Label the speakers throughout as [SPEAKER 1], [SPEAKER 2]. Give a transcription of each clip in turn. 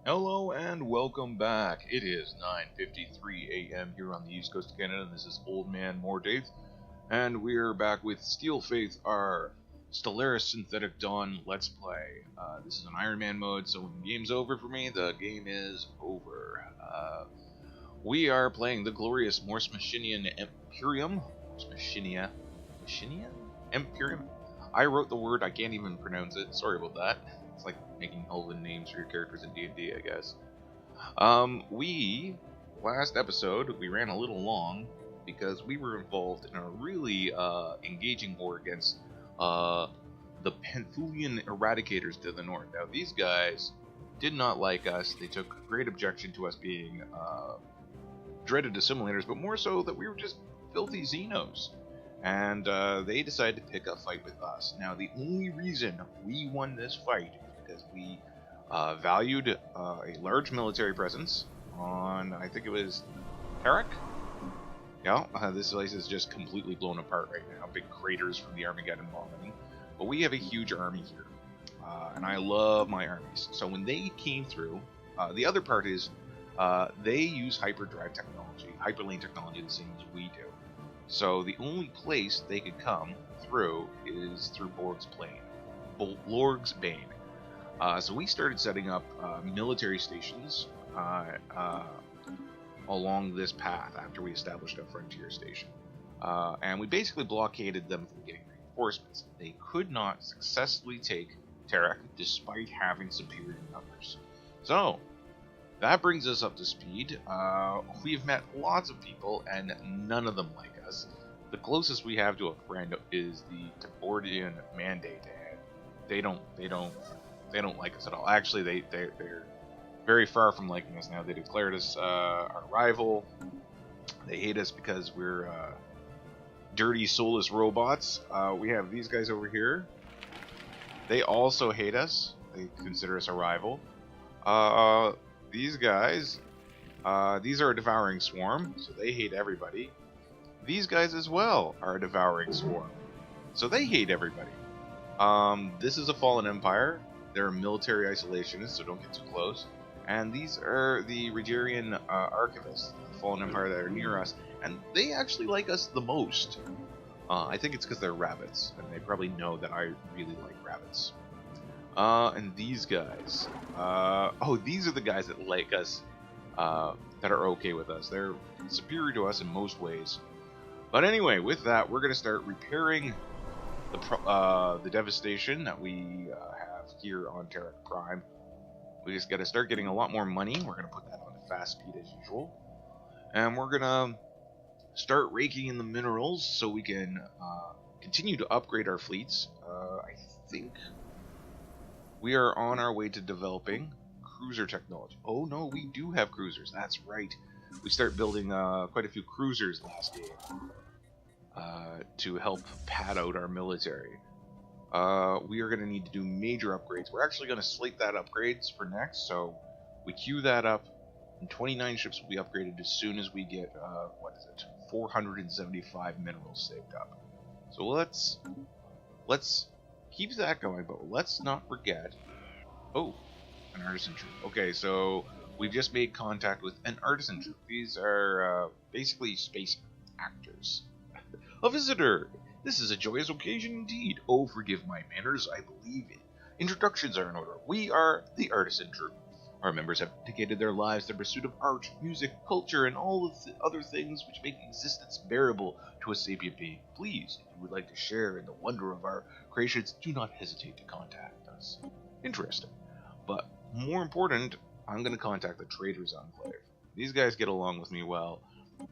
[SPEAKER 1] Hello and welcome back. It is 9:53 a.m. here on the East Coast of Canada, and this is Old Man Mordaith, and we're back with Steel Faith, our Stellaris Synthetic Dawn Let's Play. This is an Iron Man mode, so when the game's over for me, the game is over. We are playing the glorious Morse Machinian Imperium. Machinian? Imperium? I wrote the word, I can't even pronounce it. Sorry about that. It's like making elven names for your characters in D&D, I guess. Last episode, we ran a little long because we were involved in a really engaging war against the Penthulian Eradicators to the north. Now, these guys did not like us. They took great objection to us being dreaded assimilators, but more so that we were just filthy Xenos. And they decided to pick a fight with us. Now, the only reason we won this fight is because we valued a large military presence on, I think it was Tarak? Yeah, this place is just completely blown apart right now. Big craters from the Armageddon bombing. But we have a huge army here. And I love my armies. So when they came through, the other part is they use hyperdrive technology, hyperlane technology, the same as we do. So the only place they could come through is through Lorg's Bane. So we started setting up military stations along this path after we established a frontier station. And we basically blockaded them from getting reinforcements. They could not successfully take Tarak despite having superior numbers. So that brings us up to speed. We've met lots of people and none of them like us. The closest we have to a friend is the Tabordian Mandate, and they don't like us at all. Actually, they're very far from liking us now. They declared us our rival. They hate us because we're dirty, soulless robots. We have these guys over here. They also hate us. They consider us a rival. These guys, these are a devouring swarm, so they hate everybody. These guys as well are a devouring swarm, so they hate everybody. This is a fallen empire. They're military isolationists, so don't get too close. And these are the Regerian archivists, the fallen empire that are near us, and they actually like us the most. I think it's because they're rabbits, and they probably know that I really like rabbits. And these guys. These are the guys that like us, that are okay with us. They're superior to us in most ways. But anyway, with that, we're going to start repairing the devastation that we have here on Tarak Prime. We just got to start getting a lot more money. We're going to put that on fast speed as usual. And we're going to start raking in the minerals so we can continue to upgrade our fleets. I think we are on our way to developing cruiser technology. Oh no, we do have cruisers. That's right. We start building quite a few cruisers last game to help pad out our military. We are going to need to do major upgrades. We're actually going to slate that upgrades for next, so we queue that up, and 29 ships will be upgraded as soon as we get, 475 minerals saved up. So let's keep that going, but let's not forget... Oh, an artisan troop. Okay, so we've just made contact with an artisan troop. These are basically space actors. A visitor! This is a joyous occasion indeed. Oh, forgive my manners, I believe it. Introductions are in order. We are the artisan troop. Our members have dedicated their lives to the pursuit of art, music, culture, and all of the other things which make existence bearable to a sapient being. Please, if you would like to share in the wonder of our creations, do not hesitate to contact us. Interesting. But more important, I'm going to contact the Traders Enclave. These guys get along with me well,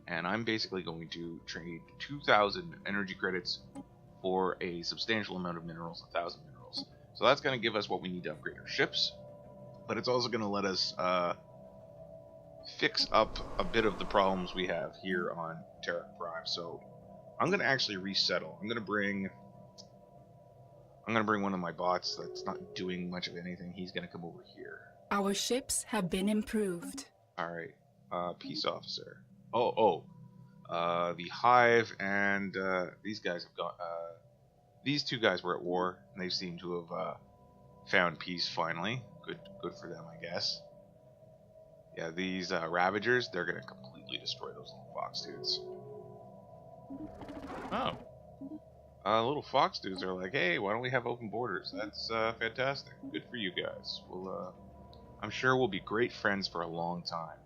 [SPEAKER 1] and I'm basically going to trade 2,000 energy credits for a substantial amount of minerals, 1,000 minerals. So that's going to give us what we need to upgrade our ships, but it's also going to let us fix up a bit of the problems we have here on Tarak Prime. So I'm going to actually resettle. I'm going to bring one of my bots that's not doing much of anything. He's going to come over here.
[SPEAKER 2] Our ships have been improved.
[SPEAKER 1] Alright, peace officer. The Hive and these guys have got... these two guys were at war, and they seem to have found peace finally. Good for them, I guess. Yeah, these Ravagers, they're gonna completely destroy those little fox dudes. Oh. Little fox dudes are like, hey, why don't we have open borders? That's fantastic. Good for you guys. I'm sure we'll be great friends for a long time.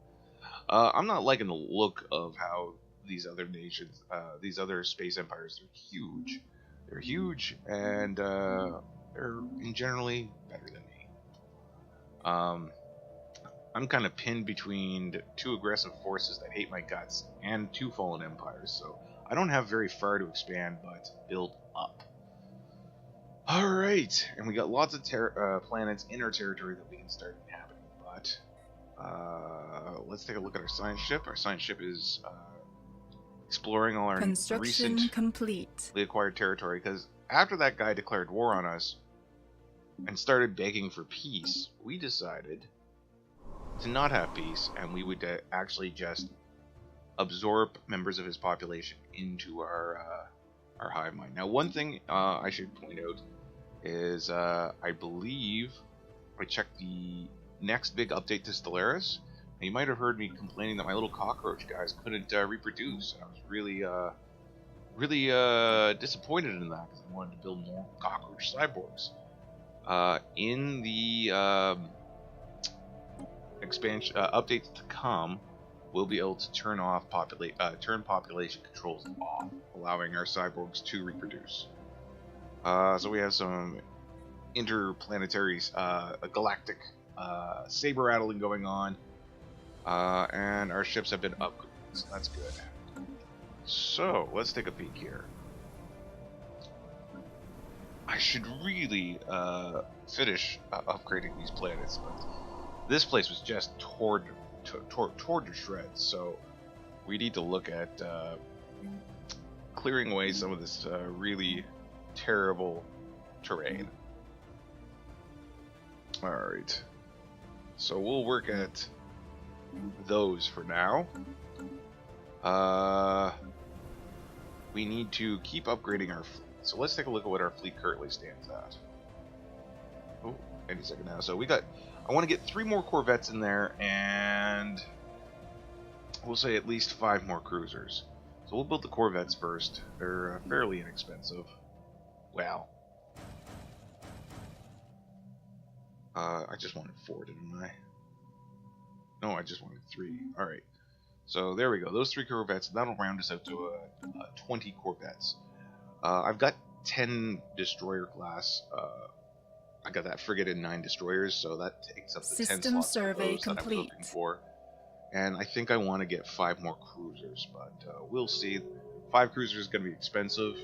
[SPEAKER 1] I'm not liking the look of how these other nations, these other space empires, they're huge. They're huge, and they're generally better than me. I'm kind of pinned between two aggressive forces that hate my guts and two fallen empires, so I don't have very far to expand, but build up. Alright, and we got lots of planets in our territory that we can start inhabiting, but let's take a look at our science ship. Our science ship is exploring all our recently acquired territory, because after that guy declared war on us and started begging for peace, we decided to not have peace, and we would actually just absorb members of his population into our hive mind. Now, one thing I should point out is I believe I checked the next big update to Stellaris. Now, you might have heard me complaining that my little cockroach guys couldn't reproduce. I was really disappointed in that because I wanted to build more cockroach cyborgs. In the expansion updates to come, we'll be able to turn population controls off, allowing our cyborgs to reproduce. So we have some interplanetary, galactic saber rattling going on, and our ships have been upgraded, so that's good. So let's take a peek here. I should really finish upgrading these planets, but this place was just torn to shreds, so we need to look at clearing away some of this really terrible terrain. Alright, so we'll work at those for now. We need to keep upgrading our fleet, so let's take a look at what our fleet currently stands at. Oh, any second now. So I want to get 3 more corvettes in there, and we'll say at least 5 more cruisers. So we'll build the corvettes first. They're fairly inexpensive. Wow. I just wanted 4, didn't I? No, I just wanted 3. Alright. So there we go. Those 3 corvettes, that'll round us out to 20 corvettes. I've got 10 destroyer class. I got that frigate and 9 destroyers, so that takes up the 10 slots survey that I'm looking for. And I think I want to get 5 more cruisers, but we'll see. 5 cruisers is going to be expensive.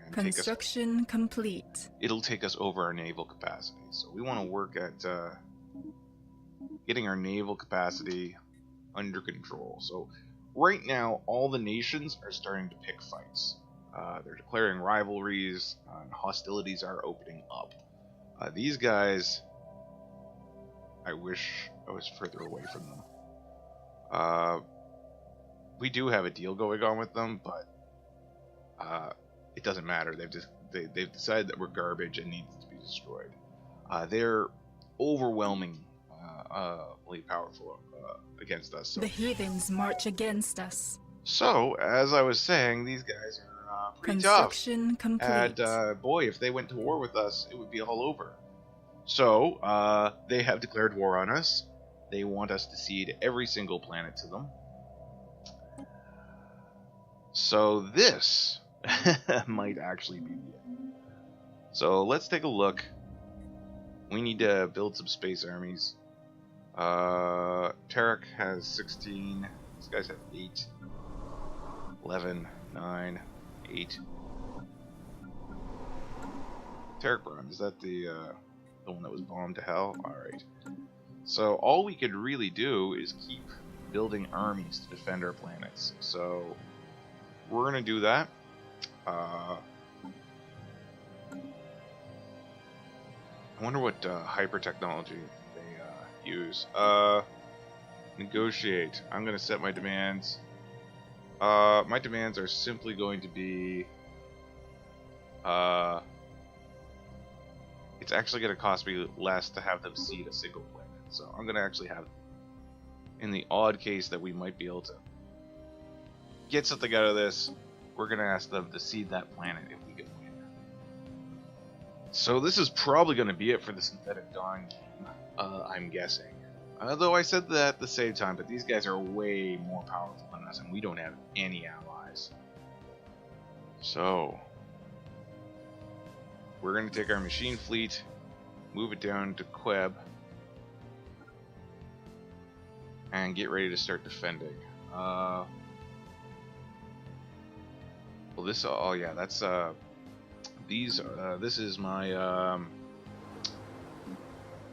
[SPEAKER 1] And
[SPEAKER 2] Construction complete.
[SPEAKER 1] It'll take us over our naval capacity, so we want to work at getting our naval capacity under control. So right now, all the nations are starting to pick fights. They're declaring rivalries, and hostilities are opening up. These guys, I wish I was further away from them. We do have a deal going on with them, but it doesn't matter. They've decided that we're garbage and needs to be destroyed. They're overwhelmingly powerful against us. So.
[SPEAKER 2] The heathens march against us.
[SPEAKER 1] So, as I was saying, these guys are pretty
[SPEAKER 2] Construction
[SPEAKER 1] tough.
[SPEAKER 2] complete.
[SPEAKER 1] And boy, if they went to war with us, it would be all over. So, they have declared war on us. They want us to cede every single planet to them. So this might actually be the end. So let's take a look. We need to build some space armies. Tarek has 16. These guys have 8. 11, 9, 8. Tarek Brown, is that the one that was bombed to hell? Alright. So all we could really do is keep building armies to defend our planets. So we're going to do that. I wonder what hyper technology they use. Negotiate. I'm going to set my demands. My demands are simply going to be... it's actually going to cost me less to have them cede a single planet. So I'm going to actually have in the odd case that we might be able to get something out of this, we're going to ask them to cede that planet if we can win. So this is probably going to be it for the Synthetic Dawn game, I'm guessing. Although I said that at the same time, but these guys are way more powerful than us, and we don't have any allies. So we're going to take our machine fleet, move it down to Queb, and get ready to start defending. Well, this, oh yeah, that's this is my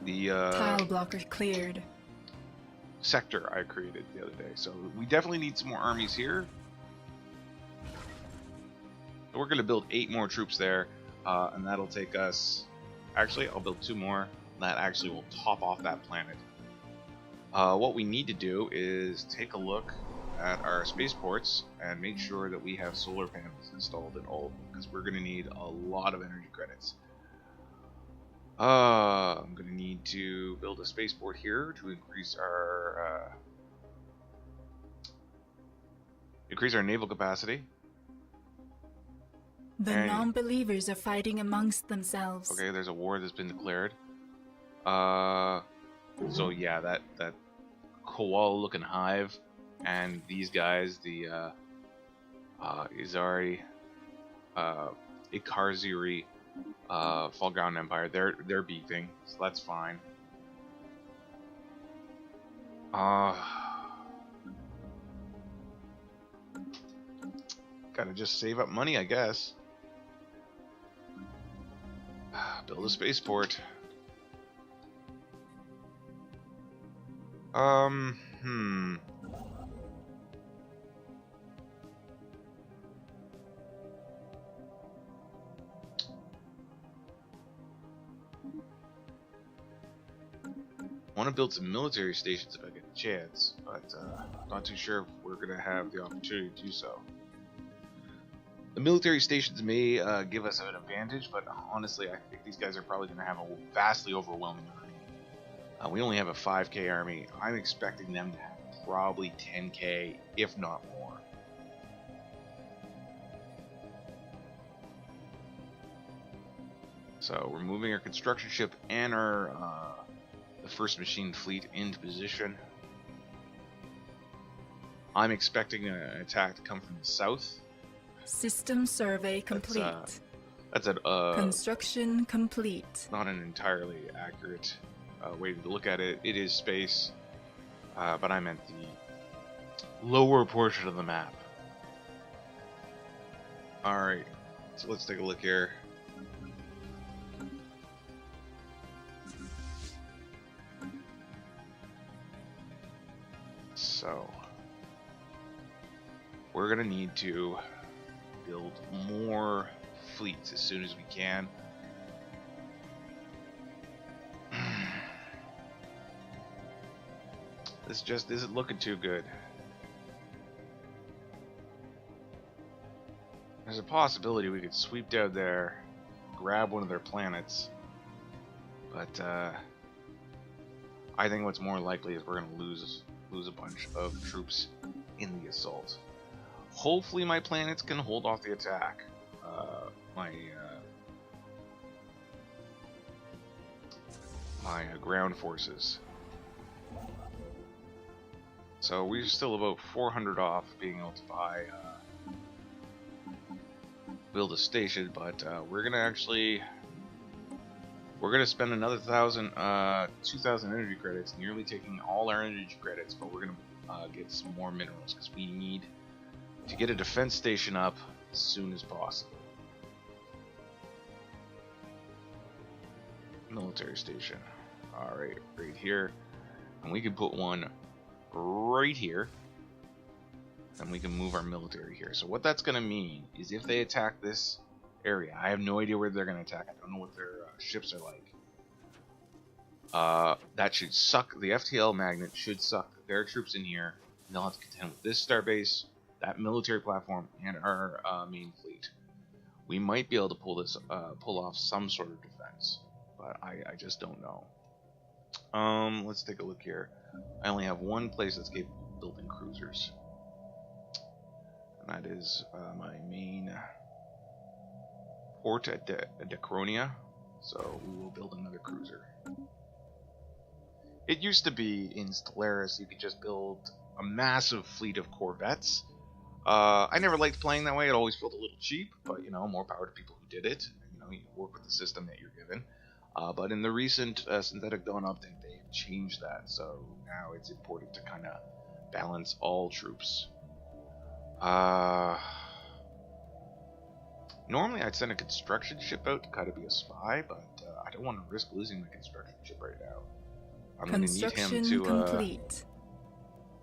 [SPEAKER 2] Tile blocker cleared.
[SPEAKER 1] sector I created the other day. So we definitely need some more armies here. We're going to build 8 more troops there, and that'll take us. Actually, I'll build 2 more. That actually will top off that planet. What we need to do is take a look at our spaceports and make sure that we have solar panels installed in all of them, because we're going to need a lot of energy credits. I'm going to need to build a spaceport here to increase our naval capacity.
[SPEAKER 2] The non-believers are fighting amongst themselves.
[SPEAKER 1] Okay, there's a war that's been declared. So yeah, that koala-looking hive and these guys, the Izari, Ikarziri, Falground Empire, they're beefing, so that's fine. Gotta just save up money, I guess. Build a spaceport. I want to build some military stations if I get a chance, but not too sure if we're going to have the opportunity to do so. The military stations may give us an advantage, but honestly, I think these guys are probably going to have a vastly overwhelming army. We only have a 5k army. I'm expecting them to have probably 10k, if not more. So we're moving our construction ship and our the first machine fleet into position. I'm expecting an attack to come from the south.
[SPEAKER 2] System survey complete.
[SPEAKER 1] That's a
[SPEAKER 2] Construction complete.
[SPEAKER 1] not an entirely accurate way to look at it. It is space, but I meant the lower portion of the map. Alright, so let's take a look here. So we're gonna need to build more fleets as soon as we can. This just isn't looking too good. There's a possibility we could sweep down there, grab one of their planets, but I think what's more likely is we're gonna lose a bunch of troops in the assault. Hopefully my planets can hold off the attack. My ground forces. So we're still about 400 off being able to build a station, but we're gonna spend another 2,000 energy credits, nearly taking all our energy credits, but we're gonna get some more minerals because we need to get a defense station up as soon as possible. Military station. Alright, right here. And we can put one right here. And we can move our military here. So what that's going to mean is if they attack this area, I have no idea where they're going to attack. I don't know what their ships are like. That should suck. The FTL magnet should suck their troops in here. And they'll have to contend with this starbase, that military platform, and our main fleet. We might be able to pull off some sort of defense, but I just don't know. Let's take a look here. I only have one place that's capable of building cruisers, and that is my main port at Decronia. So we will build another cruiser. It used to be in Stellaris you could just build a massive fleet of corvettes. I never liked playing that way. It always felt a little cheap, but you know, more power to people who did it. You know, you work with the system that you're given. But in the recent Synthetic Dawn update, they've changed that, so now it's important to kind of balance all troops. Normally I'd send a construction ship out to kind of be a spy, but I don't want to risk losing my construction ship right now. I'm going to need him to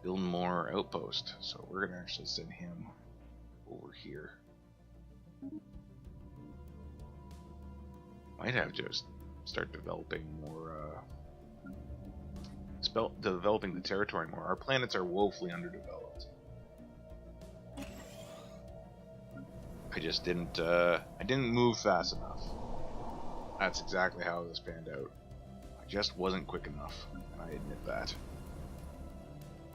[SPEAKER 1] build more outposts, so we're going to actually send him over here. Might have to just start developing more, developing the territory more. Our planets are woefully underdeveloped. I just didn't, I didn't move fast enough. That's exactly how this panned out. I just wasn't quick enough, and I admit that.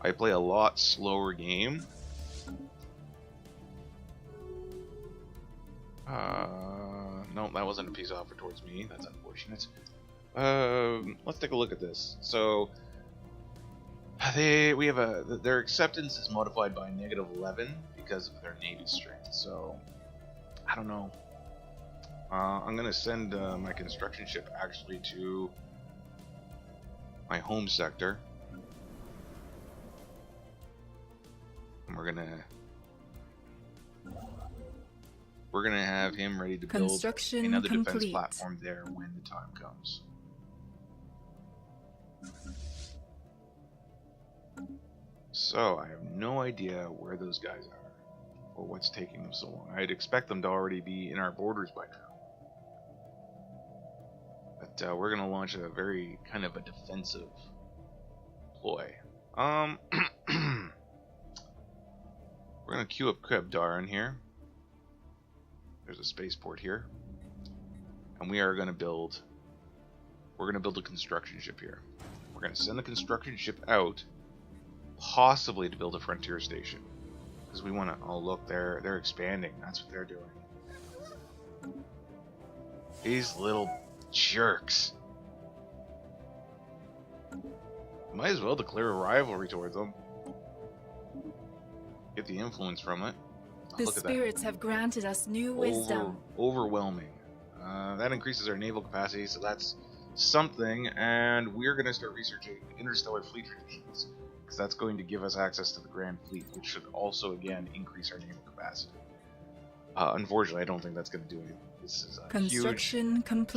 [SPEAKER 1] I play a lot slower game. No, that wasn't a peace offer towards me. That's unfortunate. Let's take a look at this. So, we have their acceptance is modified by -11 because of their navy strength. So, I don't know. I'm gonna send my construction ship actually to my home sector, and we're gonna have him ready to build another defense platform there when the time comes. So I have no idea where those guys are or what's taking them so long. I'd expect them to already be in our borders by now. But we're gonna launch a very kind of a defensive ploy. We're gonna queue up Krebdar in here. There's a spaceport here, and we are gonna build. We're gonna build a construction ship here. We're gonna send the construction ship out, possibly to build a frontier station, because we want to. Oh look, they're expanding. That's what they're doing. These little jerks. Might as well declare a rivalry towards them. Get the influence from it.
[SPEAKER 2] The spirits have granted us new wisdom.
[SPEAKER 1] Overwhelming. That increases our naval capacity, so that's something. And we're going to start researching interstellar fleet traditions, because that's going to give us access to the Grand Fleet, which should also, again, increase our naval capacity. Unfortunately, I don't think that's going to do anything. This is a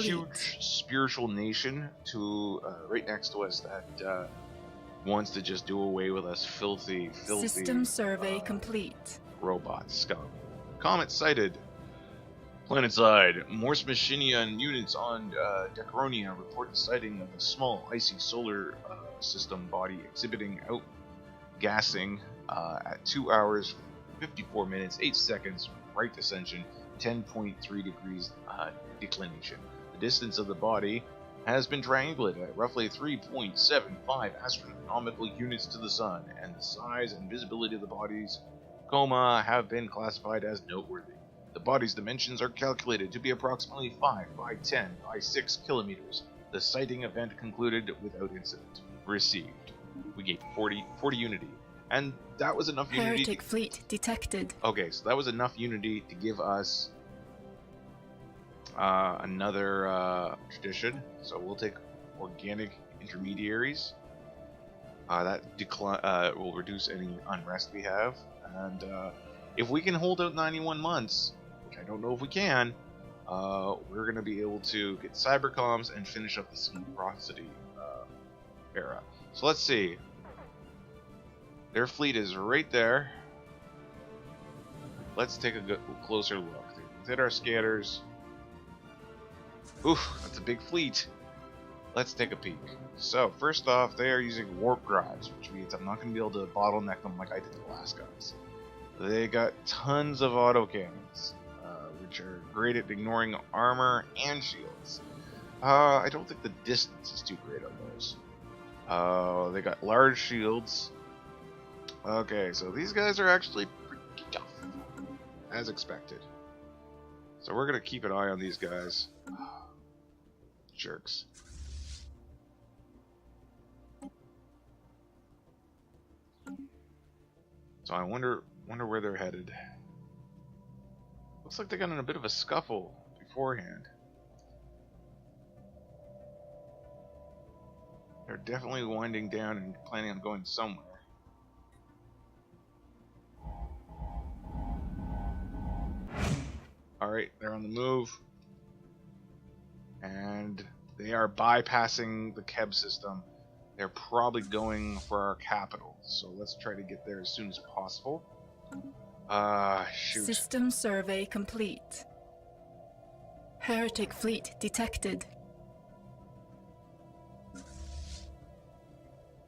[SPEAKER 1] huge spiritual nation to right next to us that wants to just do away with us filthy
[SPEAKER 2] system survey complete.
[SPEAKER 1] Robots, scum. Comet sighted. Planetside. Morse Machinian units on Decronia report the sighting of a small icy solar system body exhibiting outgassing at 2 hours, 54 minutes, 8 seconds, right ascension, 10.3 degrees declination. The distance of the body has been triangulated at roughly 3.75 astronomical units to the sun, and the size and visibility of the body's coma have been classified as noteworthy. The body's dimensions are calculated to be approximately 5 by 10 by 6 kilometers. The sighting event concluded without incident. Received. We gained 40 unity. And that was enough unity.
[SPEAKER 2] Heretic fleet detected.
[SPEAKER 1] Okay, so that was enough unity to give us another tradition. So we'll take organic intermediaries. That will reduce any unrest we have. And if we can hold out 91 months, which I don't know if we can, we're going to be able to get cybercoms and finish up the Synchronicity era. So let's see. Their fleet is right there. Let's take a closer look. Let's hit our scanners. Oof, that's a big fleet. Let's take a peek. So, first off, they are using warp drives, which means I'm not going to be able to bottleneck them like I did the last guys. They got tons of autocannons, which are great at ignoring armor and shields. I don't think the distance is too great on those. Oh, they got large shields. Okay, so these guys are actually pretty tough, as expected. So we're gonna keep an eye on these guys. Jerks. So I wonder where they're headed. Looks like they got in a bit of a scuffle beforehand. They're definitely winding down and planning on going somewhere. Alright, they're on the move. And they are bypassing the Keb system. They're probably going for our capital. So let's try to get there as soon as possible. Shoot.
[SPEAKER 2] System survey complete. Heretic fleet detected.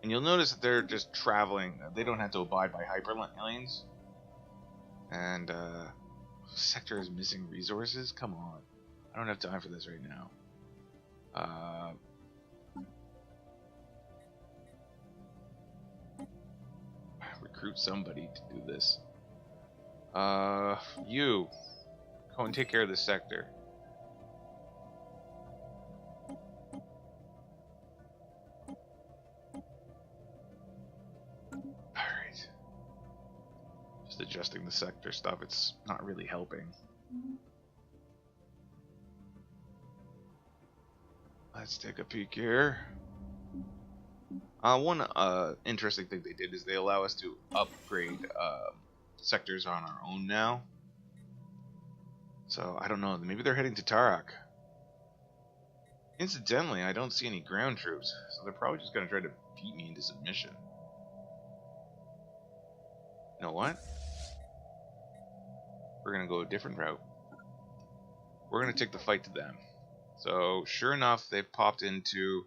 [SPEAKER 1] And you'll notice that they're just traveling. They don't have to abide by hyperlanes. And, sector is missing resources? Come on. I don't have time for this right now. Recruit somebody to do this. You. Go and take care of this sector. Alright. Just adjusting the sector stuff, it's not really helping. Let's take a peek here. One interesting thing they did is they allow us to upgrade sectors on our own now. So, I don't know, maybe they're heading to Tarak. Incidentally, I don't see any ground troops, so they're probably just going to try to beat me into submission. You know what? We're going to go a different route. We're going to take the fight to them. So, sure enough, they've popped into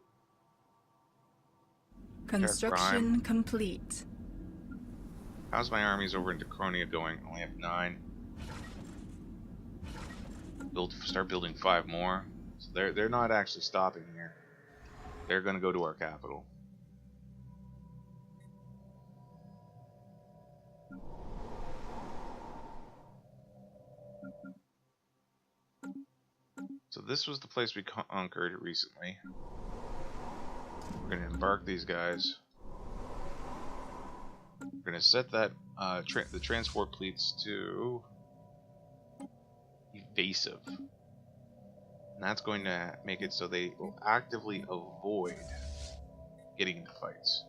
[SPEAKER 2] Construction complete.
[SPEAKER 1] How's my armies over in Decronia going? I only have 9. Start building 5 more. So they're not actually stopping here. They're going to go to our capital. So this was the place we conquered recently. We're going to embark these guys. We're going to set that the transport fleets to evasive. And that's going to make it so they will actively avoid getting into fights.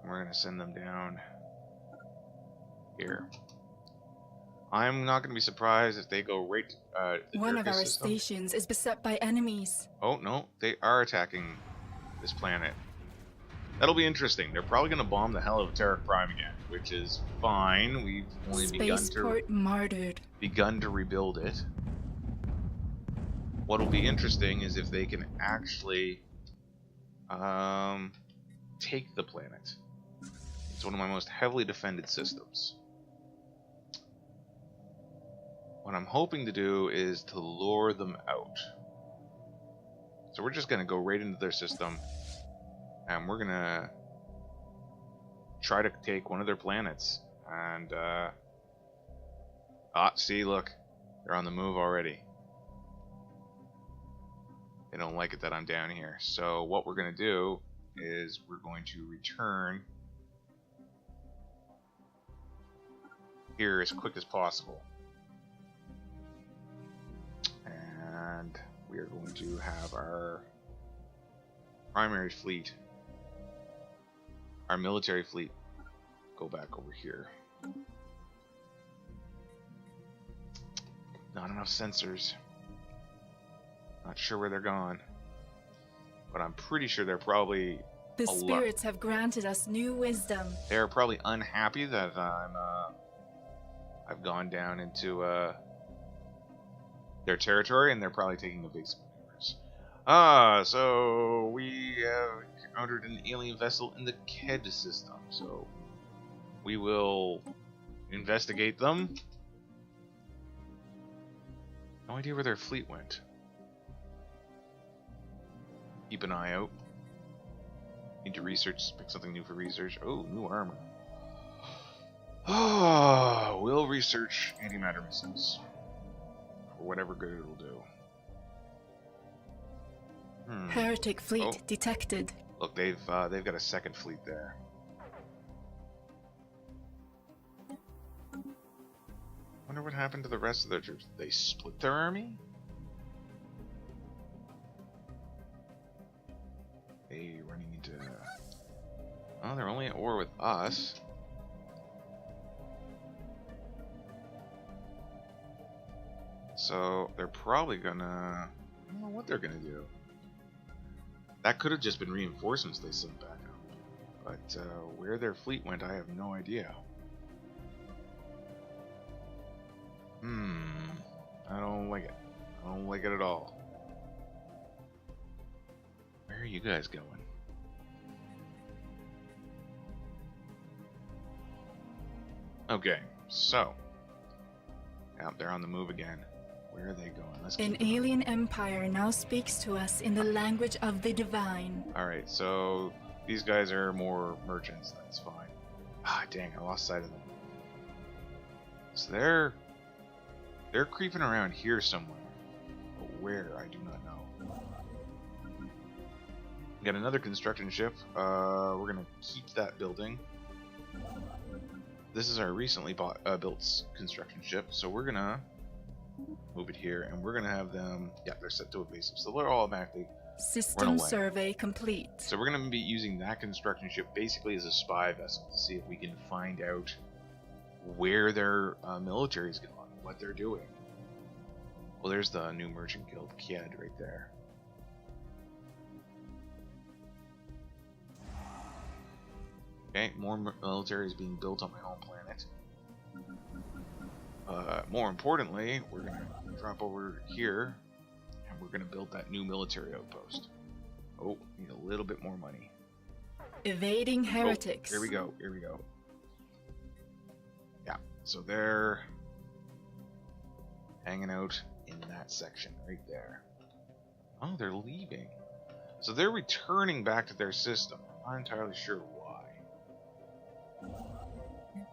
[SPEAKER 1] And we're going to send them down here. I'm not going to be surprised if they go right to the
[SPEAKER 2] One of our
[SPEAKER 1] system.
[SPEAKER 2] stations is beset by enemies.
[SPEAKER 1] Oh, no. They are attacking this planet. That'll be interesting. They're probably going to bomb the hell out of Tarak Prime again, which is fine. We've only begun to rebuild it. What'll be interesting is if they can actually take the planet. It's one of my most heavily defended systems. What I'm hoping to do is to lure them out. So we're just going to go right into their system. And we're going to try to take one of their planets. And, see, look. They're on the move already. They don't like it that I'm down here. So what we're going to do is we're going to return here as quick as possible. And we are going to have our primary fleet, our military fleet, go back over here. Not enough sensors. Not sure where they're gone, but I'm pretty sure they're probably
[SPEAKER 2] the spirits have granted us new wisdom.
[SPEAKER 1] They're probably unhappy that I've gone down into their territory, and they're probably taking evasive maneuvers. So we have encountered an alien vessel in the KED system, so we will investigate them. No idea where their fleet went. Keep an eye out. Need to research, pick something new for research. Oh, new armor. Oh, we'll research antimatter missiles. For whatever good it'll do.
[SPEAKER 2] Heretic fleet detected.
[SPEAKER 1] Look, they've got a second fleet there. Wonder what happened to the rest of their troops. They split their army? They running into... Oh, they're only at war with us. So they're probably gonna... I don't know what they're gonna do. That could have just been reinforcements they sent back up. But where their fleet went, I have no idea. I don't like it. I don't like it at all. Where are you guys going? Okay, so... Yep, they're on the move again. Where are they going? Let's keep
[SPEAKER 2] An alien empire now speaks to us in the language of the divine.
[SPEAKER 1] Alright, so these guys are more merchants, that's fine. Ah, dang, I lost sight of them. So they're creeping around here somewhere. But where, I do not know. Got another construction ship. We're gonna keep that building. This is our recently built construction ship, so we're gonna move it here, and we're gonna have them. Yeah, they're set to evasive, so they're automatically
[SPEAKER 2] System survey complete.
[SPEAKER 1] So we're gonna be using that construction ship basically as a spy vessel to see if we can find out where their military's going, what they're doing. Well, there's the new merchant guild, Kiad, right there. Okay, more military is being built on my home planet. More importantly, we're going to drop over here, and we're going to build that new military outpost. Oh, need a little bit more money.
[SPEAKER 2] Evading heretics.
[SPEAKER 1] Oh, here we go, here we go. Yeah, so they're hanging out in that section right there. Oh, they're leaving. So they're returning back to their system. I'm not entirely sure why.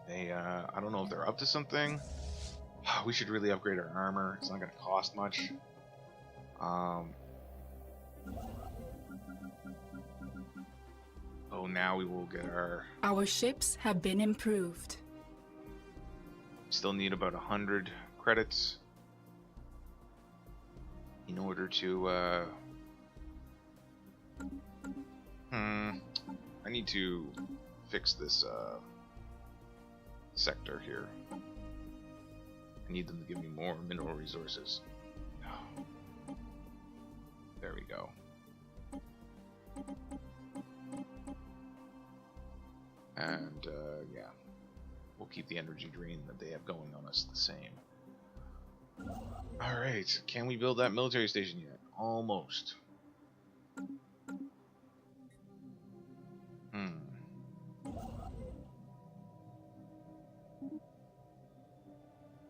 [SPEAKER 1] They, I don't know if they're up to something. We should really upgrade our armor. It's not going to cost much. Oh, now we will get our...
[SPEAKER 2] Our ships have been improved.
[SPEAKER 1] Still need about 100 credits in order to, I need to fix this, sector here. I need them to give me more mineral resources. There we go. And, yeah. We'll keep the energy drain that they have going on us the same. Alright, can we build that military station yet? Almost.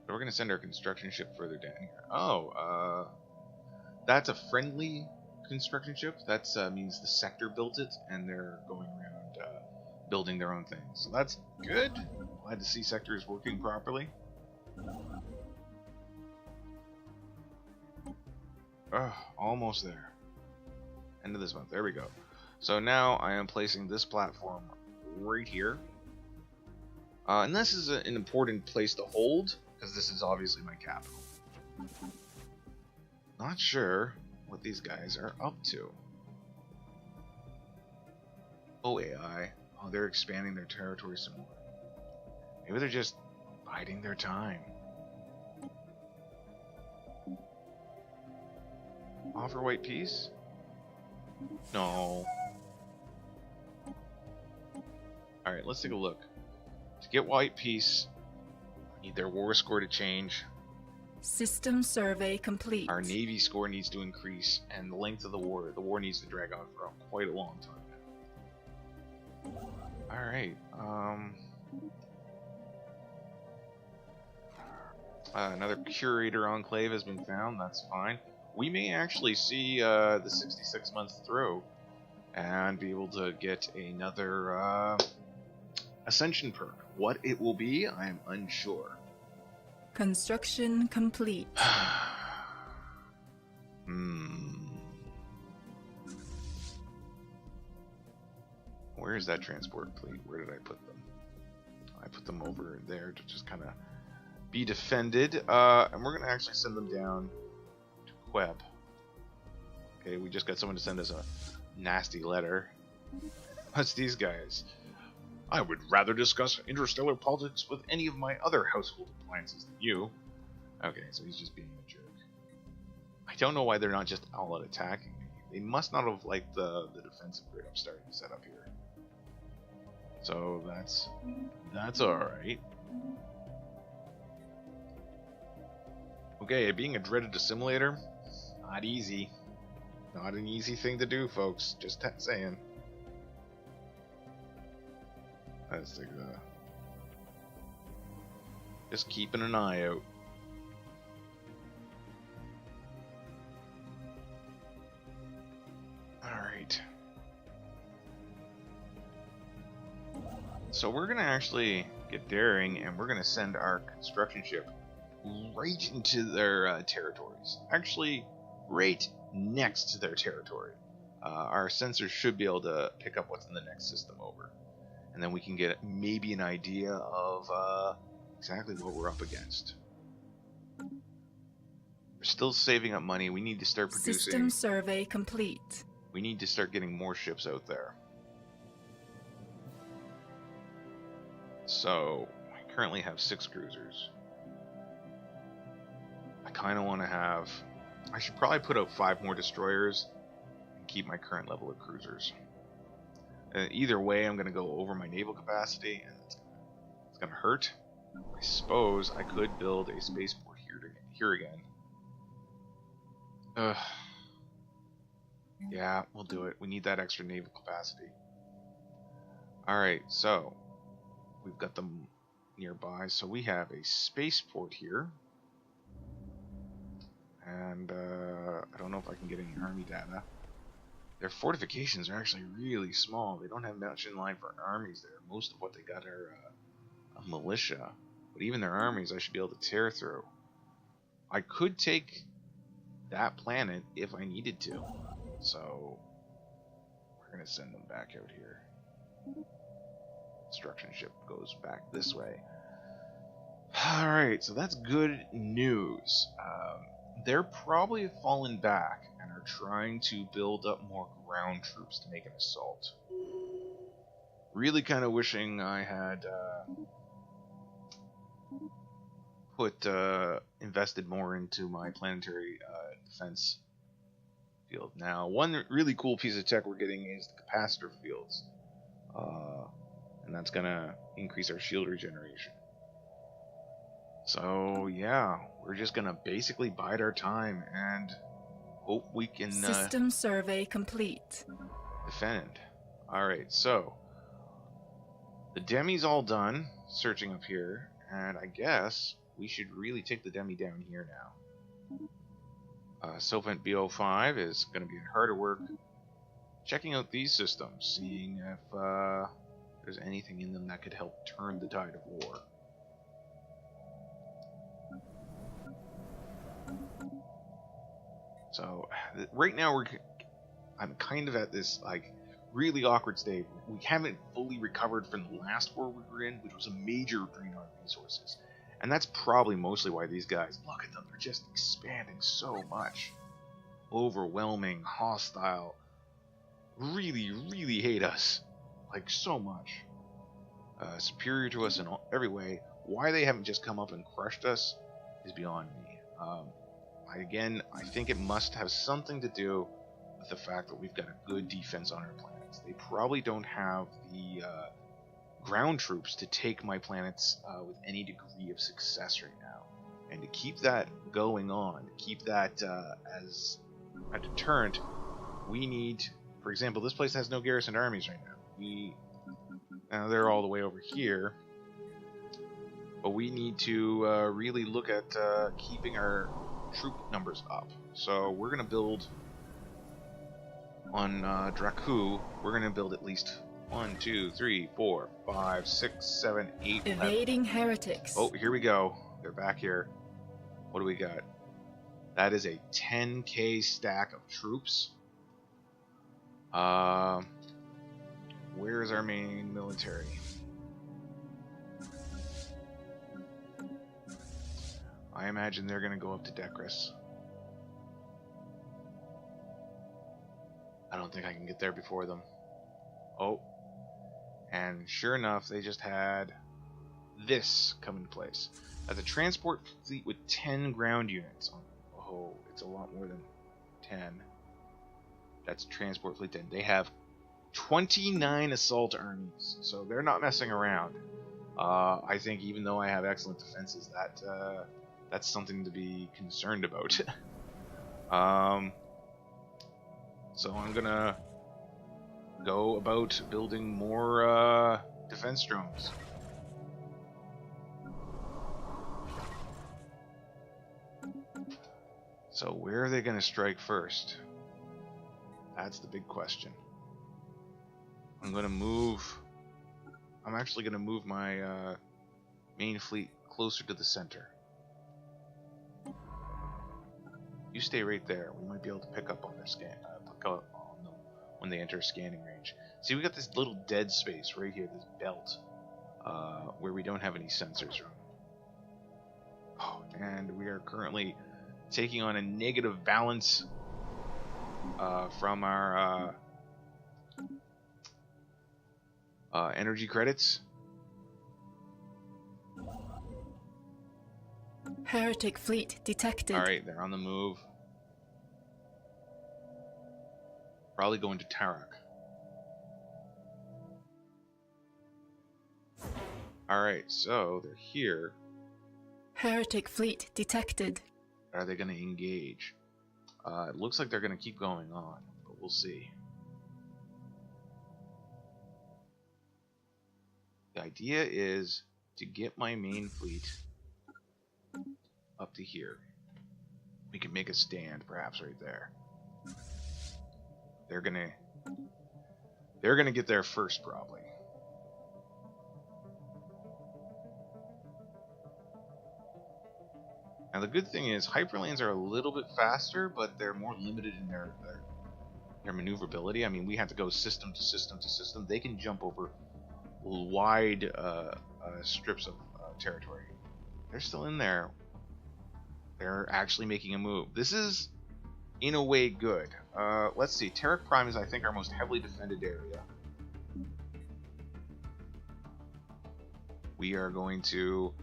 [SPEAKER 1] So we're going to send our construction ship further down here. Oh, that's a friendly construction ship. That means the sector built it, and they're going around building their own things. So that's good. Glad to see sector is working properly. Almost there. End of this month. There we go. So now I am placing this platform right here. And this is an important place to hold, because this is obviously my capital. Not sure what these guys are up to. Oh, AI. Oh, they're expanding their territory some more. Maybe they're just biding their time. Offer white peace? No. Alright, let's take a look. To get white peace, I need their war score to change.
[SPEAKER 2] System survey complete.
[SPEAKER 1] Our navy score needs to increase, and the length of the war needs to drag on for quite a long time now. Alright, another curator enclave has been found, that's fine. We may actually see the 66 months through and be able to get another ascension perk. What it will be, I am unsure.
[SPEAKER 2] Construction complete.
[SPEAKER 1] Where is that transport fleet? Where did I put them? I put them over there to just kind of be defended. And we're going to actually send them down to Queb. Okay, we just got someone to send us a nasty letter. What's these guys? I would rather discuss interstellar politics with any of my other household appliances than you. Okay, so he's just being a jerk. I don't know why they're not just all out attacking me. They must not have liked the defensive grid I'm starting to set up here. So that's alright. Okay, being a dreaded assimilator, not easy. Not an easy thing to do, folks. Just saying. That's like just keeping an eye out. Alright. So we're gonna actually get daring and we're gonna send our construction ship right into their territories. Actually, right next to their territory. Our sensors should be able to pick up what's in the next system over. And then we can get maybe an idea of exactly what we're up against. We're still saving up money. We need to start producing.
[SPEAKER 2] System survey complete.
[SPEAKER 1] We need to start getting more ships out there. So, I currently have 6 cruisers. I kind of want to have... I should probably put out 5 more destroyers and keep my current level of cruisers. Either way, I'm going to go over my naval capacity, and it's going to hurt. I suppose I could build a spaceport here again. Yeah, we'll do it. We need that extra naval capacity. Alright, so we've got them nearby. So we have a spaceport here. And I don't know if I can get any army data. Their fortifications are actually really small. They don't have much in line for armies there. Most of what they got are a militia. But even their armies I should be able to tear through. I could take that planet if I needed to. So we're going to send them back out here. Construction ship goes back this way. Alright, so that's good news. They're probably fallen back and are trying to build up more ground troops to make an assault. Really kind of wishing I had invested more into my planetary defense field. Now, one really cool piece of tech we're getting is the capacitor fields. And that's going to increase our shield regeneration. So, yeah, we're just going to basically bide our time and hope we can
[SPEAKER 2] System survey complete.
[SPEAKER 1] Defend. Alright, so the Demi's all done searching up here, and I guess we should really take the Demi down here now. Sylvant BO5 is going to be hard at work checking out these systems, seeing if there's anything in them that could help turn the tide of war. So right now I'm kind of at this like really awkward state. We haven't fully recovered from the last war we were in, which was a major drain on resources. And that's probably mostly why these guys, look at them, they're just expanding so much. Overwhelming, hostile, really, really hate us. Like so much. Superior to us in every way. Why they haven't just come up and crushed us is beyond me. Again, I think it must have something to do with the fact that we've got a good defense on our planets. They probably don't have the ground troops to take my planets with any degree of success right now. And to keep that going on, to keep that as a deterrent, we need, for example, this place has no garrison armies right now. They're all the way over here. But we need to really look at keeping our troop numbers up. So we're going to build on Draku, we're going to build at least 1, 2, 3, 4, 5, 6, 7, 8, 11.
[SPEAKER 2] Evading heretics.
[SPEAKER 1] Oh, here we go. They're back here. What do we got? That is a 10k stack of troops. Where is our main military? I imagine they're going to go up to Decris. I don't think I can get there before them. Oh. And sure enough, they just had this come into place. That's a transport fleet with 10 ground units. Oh, it's a lot more than 10. That's transport fleet 10. They have 29 assault armies, so they're not messing around. I think even though I have excellent defenses, that's something to be concerned about. So I'm gonna go about building more defense drones. So where are they gonna strike first? That's the big question. I'm actually gonna move my main fleet closer to the center. You stay right there. We might be able to pick up on their scan. Pick up on them when they enter scanning range. See, we got this little dead space right here, this belt, where we don't have any sensors running. Oh, and we are currently taking on a negative balance from our energy credits.
[SPEAKER 2] Heretic fleet detected.
[SPEAKER 1] Alright, they're on the move. Probably going to Tarak. Alright, so they're here.
[SPEAKER 2] Heretic fleet detected.
[SPEAKER 1] Are they going to engage? It looks like they're going to keep going on, but we'll see. The idea is to get my main fleet up to here. We can make a stand, perhaps right there. They're gonna get there first, probably. Now the good thing is hyperlanes are a little bit faster, but they're more limited in their maneuverability. I mean, we have to go system to system to system. They can jump over wide strips of territory. They're still in there. They're actually making a move. This is, in a way, good. Let's see. Tarak Prime is, I think, our most heavily defended area. We are going to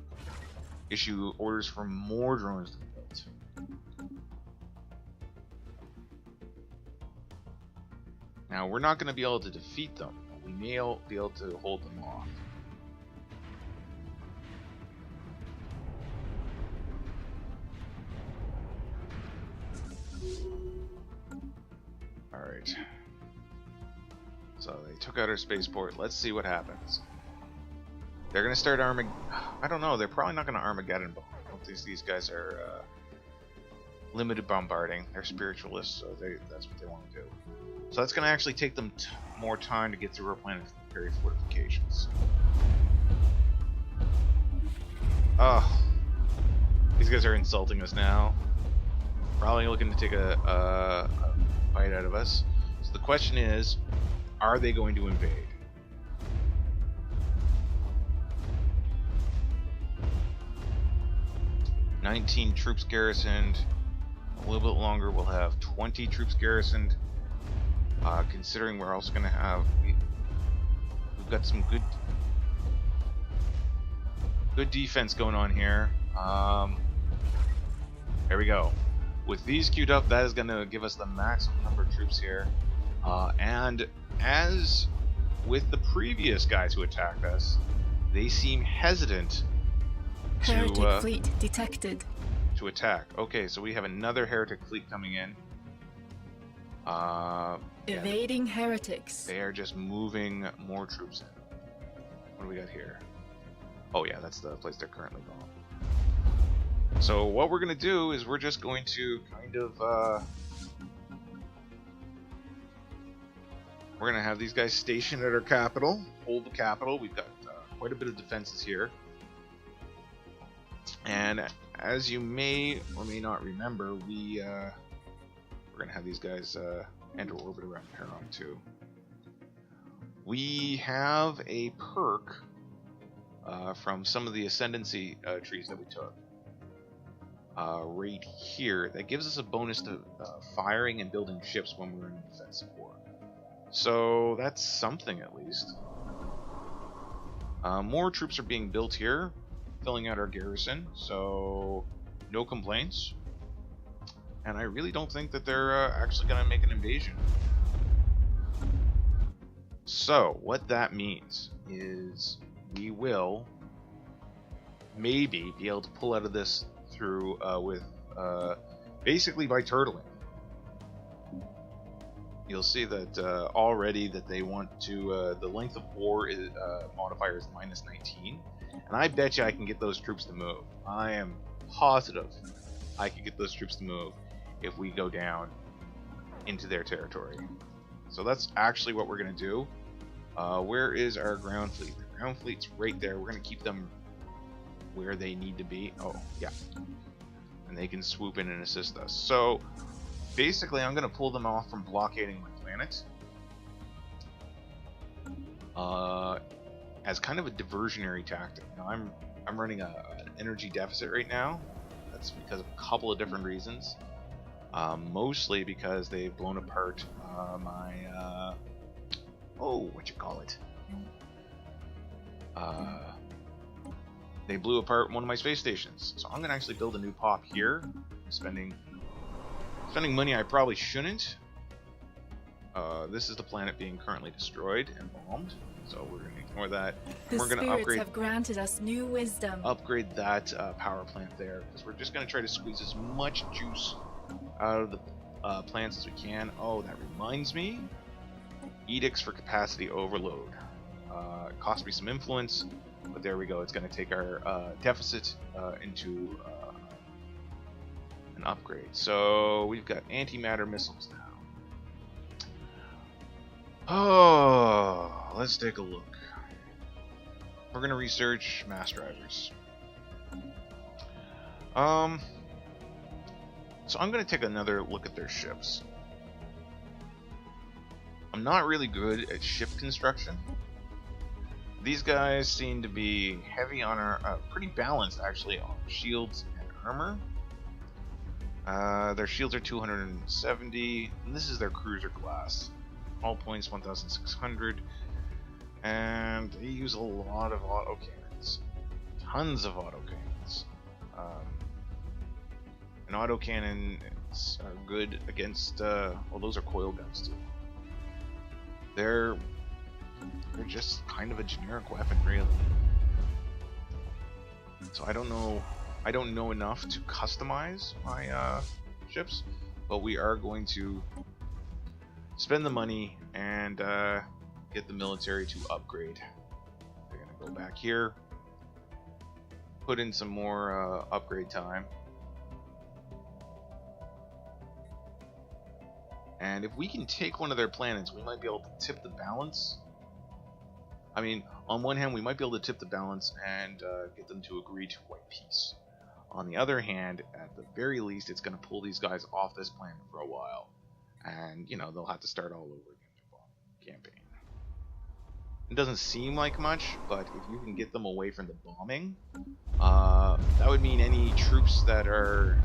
[SPEAKER 1] issue orders for more drones to be built. Now, we're not going to be able to defeat them. We may be able to hold them off. Alright. So they took out our spaceport. Let's see what happens. They're going to start I don't know. They're probably not going to Armageddon bomb. I don't think these guys are limited bombarding. They're spiritualists, so that's what they want to do. So that's going to actually take them more time to get through our planetary fortifications. Oh. These guys are insulting us now. Probably looking to take a bite out of us. So the question is, are they going to invade? "19 troops garrisoned." A little bit longer, we'll have 20 troops garrisoned. Considering we're also going to have, we've got some good defense going on here. There we go. With these queued up, that is going to give us the maximum number of troops here. And as with the previous guys who attacked us, they seem hesitant
[SPEAKER 2] Heretic fleet detected.
[SPEAKER 1] To attack. Okay, so we have another heretic fleet coming in.
[SPEAKER 2] Evading heretics.
[SPEAKER 1] They are just moving more troops in. What do we got here? Oh yeah, that's the place they're currently going. So what we're going to do is we're just going to kind of We're going to have these guys stationed at our capital. Hold the capital. We've got quite a bit of defenses here. And as you may or may not remember, we're going to have these guys enter orbit around Heron too. We have a perk from some of the ascendancy trees that we took right here that gives us a bonus to firing and building ships when we're in a defensive war. So that's something at least. More troops are being built here, filling out our garrison, so no complaints. And I really don't think that they're actually going to make an invasion. So what that means is we will maybe be able to pull out of this through with basically by turtling. You'll see that already that they want to the length of war is, modifier is -19, and I bet you I can get those troops to move. I am positive I can get those troops to move if we go down into their territory. So that's actually what we're going to do. Where is our ground fleet? The ground fleet's right there. We're going to keep them where they need to be. Oh, yeah. And they can swoop in and assist us. So basically, I'm going to pull them off from blockading my planet as kind of a diversionary tactic. Now, I'm running an energy deficit right now. That's because of a couple of different reasons. Mostly because they've blown apart my they blew apart one of my space stations. So I'm gonna actually build a new pop here. I'm spending money I probably shouldn't. This is the planet being currently destroyed and bombed, so we're gonna ignore that.
[SPEAKER 2] The
[SPEAKER 1] we're gonna
[SPEAKER 2] spirits have granted us new wisdom.
[SPEAKER 1] Upgrade that power plant there, because we're just gonna try to squeeze as much juice out of the plants as we can. Oh, that reminds me. Edicts for capacity overload. It cost me some influence, but there we go. It's going to take our deficit into an upgrade. So we've got antimatter missiles now. Oh, let's take a look. We're going to research mass drivers. So I'm going to take another look at their ships. I'm not really good at ship construction. These guys seem to be heavy on our, pretty balanced actually on shields and armor. Their shields are 270, and this is their cruiser class. All points 1,600, and they use a lot of autocannons. Tons of autocannons. An autocannon are good against, well, those are coil guns too. They're just kind of a generic weapon, really. So I don't know enough to customize my ships, but we are going to spend the money and get the military to upgrade. They're gonna go back here, put in some more upgrade time. And if we can take one of their planets, we might be able to tip the balance. I mean, on one hand, we might be able to tip the balance and get them to agree to white peace. On the other hand, at the very least, it's going to pull these guys off this planet for a while. And, you know, they'll have to start all over again their campaign. It doesn't seem like much, but if you can get them away from the bombing, that would mean any troops that are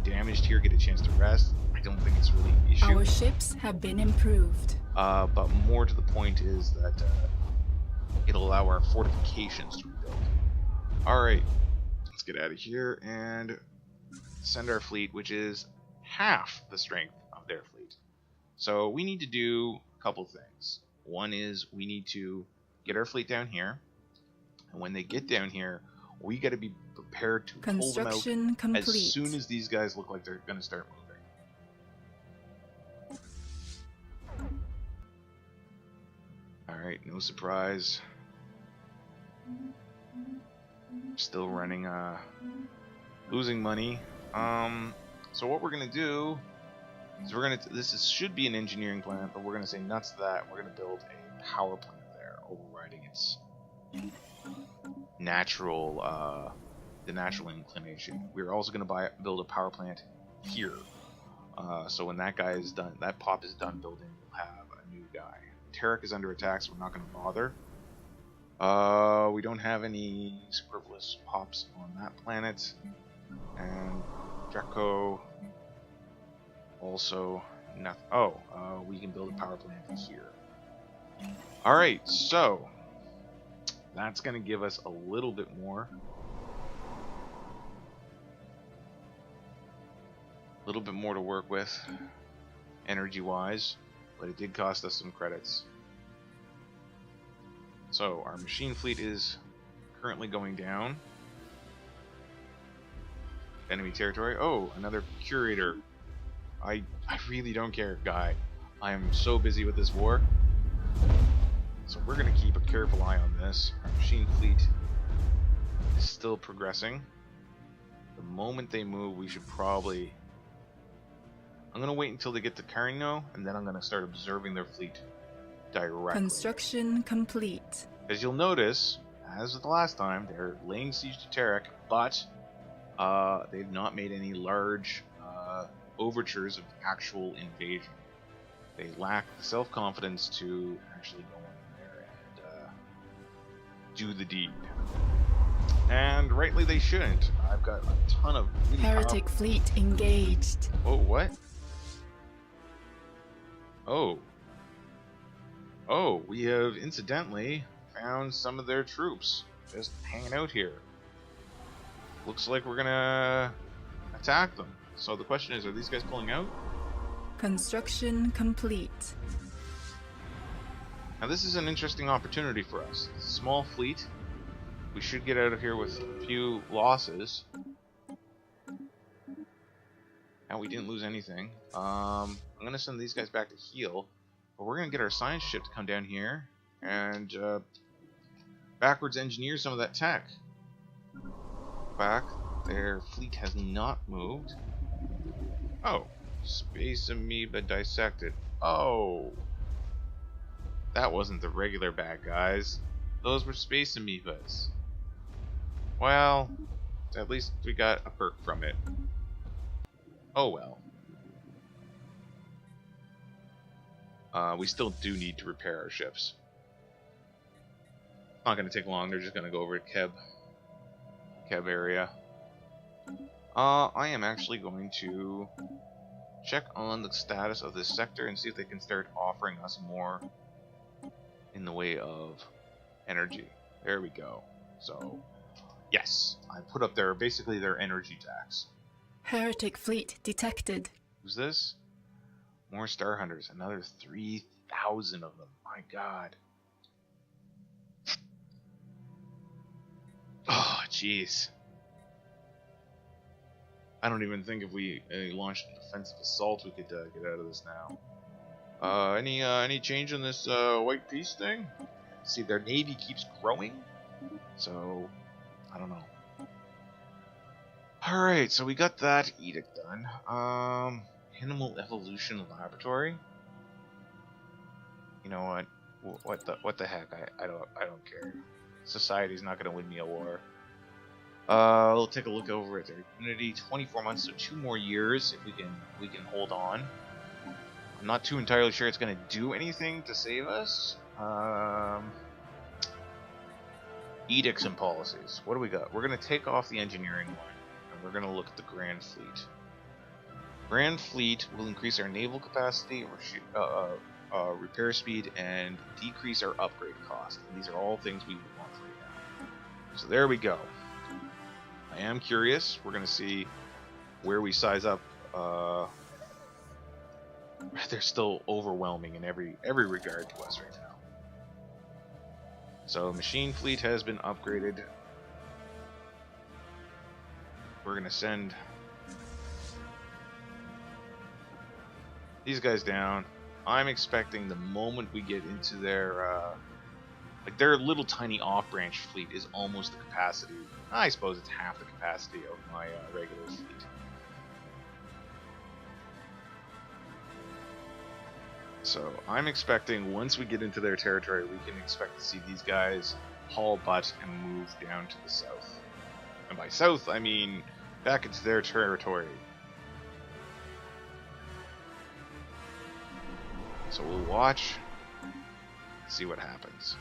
[SPEAKER 1] damaged here get a chance to rest. I don't think it's really an issue.
[SPEAKER 2] Our ships have been improved.
[SPEAKER 1] But more to the point is that it'll allow our fortifications to rebuild. Alright, let's get out of here and send our fleet, which is half the strength of their fleet. So we need to do a couple things. One is we need to get our fleet down here, and when they get down here, we got to be prepared to pull them out
[SPEAKER 2] complete.
[SPEAKER 1] as soon as these guys look like they're going to start moving. Alright, no surprise. Still running, losing money. So what we're gonna do So we're gonna. Should be an engineering plant, but we're gonna say nuts to that. We're gonna build a power plant there, overriding its natural, the natural inclination. We're also gonna build a power plant here. So when that guy is done, that pop is done building, we'll have a new guy. Terek is under attack, so we're not gonna bother. We don't have any superfluous pops on that planet, and Draco. Also, nothing. Oh, we can build a power plant here. Alright, so that's going to give us a little bit more. A little bit more to work with, energy-wise, but it did cost us some credits. So, our machine fleet is currently going down. Enemy territory. Oh, another curator. I really don't care, guy. I am so busy with this war. So we're going to keep a careful eye on this. Our machine fleet is still progressing. The moment they move, we should probably... I'm going to wait until they get to Carino, and then I'm going to start observing their fleet directly.
[SPEAKER 2] Construction complete.
[SPEAKER 1] As you'll notice, as with the last time, they're laying siege to Terek, but they've not made any large overtures of actual invasion. They lack the self-confidence to actually go in there and do the deed. And rightly they shouldn't. I've got a ton of really
[SPEAKER 2] Heretic fleet engaged.
[SPEAKER 1] Oh, what? Oh. Oh, we have incidentally found some of their troops just hanging out here. Looks like we're gonna attack them. So the question is, are these guys pulling out?
[SPEAKER 2] Construction complete.
[SPEAKER 1] Now this is an interesting opportunity for us. It's a small fleet. We should get out of here with a few losses. And we didn't lose anything. I'm gonna send these guys back to heal, but we're gonna get our science ship to come down here and backwards engineer some of that tech. Back. Their fleet has not moved. Oh, space amoeba dissected. Oh, that wasn't the regular bad guys. Those were space amoebas. Well, at least we got a perk from it. Oh well. We still do need to repair our ships. Not going to take long. They're just going to go over to Keb area. I am actually going to check on the status of this sector and see if they can start offering us more in the way of energy. There we go. So, yes, I put up basically their energy tax.
[SPEAKER 2] Heretic fleet detected.
[SPEAKER 1] Who's this? More Star Hunters. Another 3,000 of them. My god. Oh, jeez. I don't even think if we launched a defensive assault we could get out of this now. Any change in this white peace thing? See, their navy keeps growing, so I don't know. All right, so we got that edict done. Animal evolution laboratory. You know what? What the heck? I don't care. Society's not gonna win me a war. We'll take a look over at their unity. 24 months, so 2 more years if we can hold on. I'm not too entirely sure it's gonna do anything to save us. Edicts and policies. What do we got? We're gonna take off the engineering one, and we're gonna look at the Grand Fleet. Grand Fleet will increase our naval capacity, repair speed, and decrease our upgrade cost. And these are all things we want right now. So there we go. I am curious. We're going to see where we size up. They're still overwhelming in every regard to us right now. So machine fleet has been upgraded. We're going to send these guys down. I'm expecting the moment we get into their their little tiny off-branch fleet is almost the capacity. I suppose it's half the capacity of my regular fleet. So I'm expecting once we get into their territory, we can expect to see these guys haul butt and move down to the south. And by south, I mean back into their territory. So we'll watch, see what happens.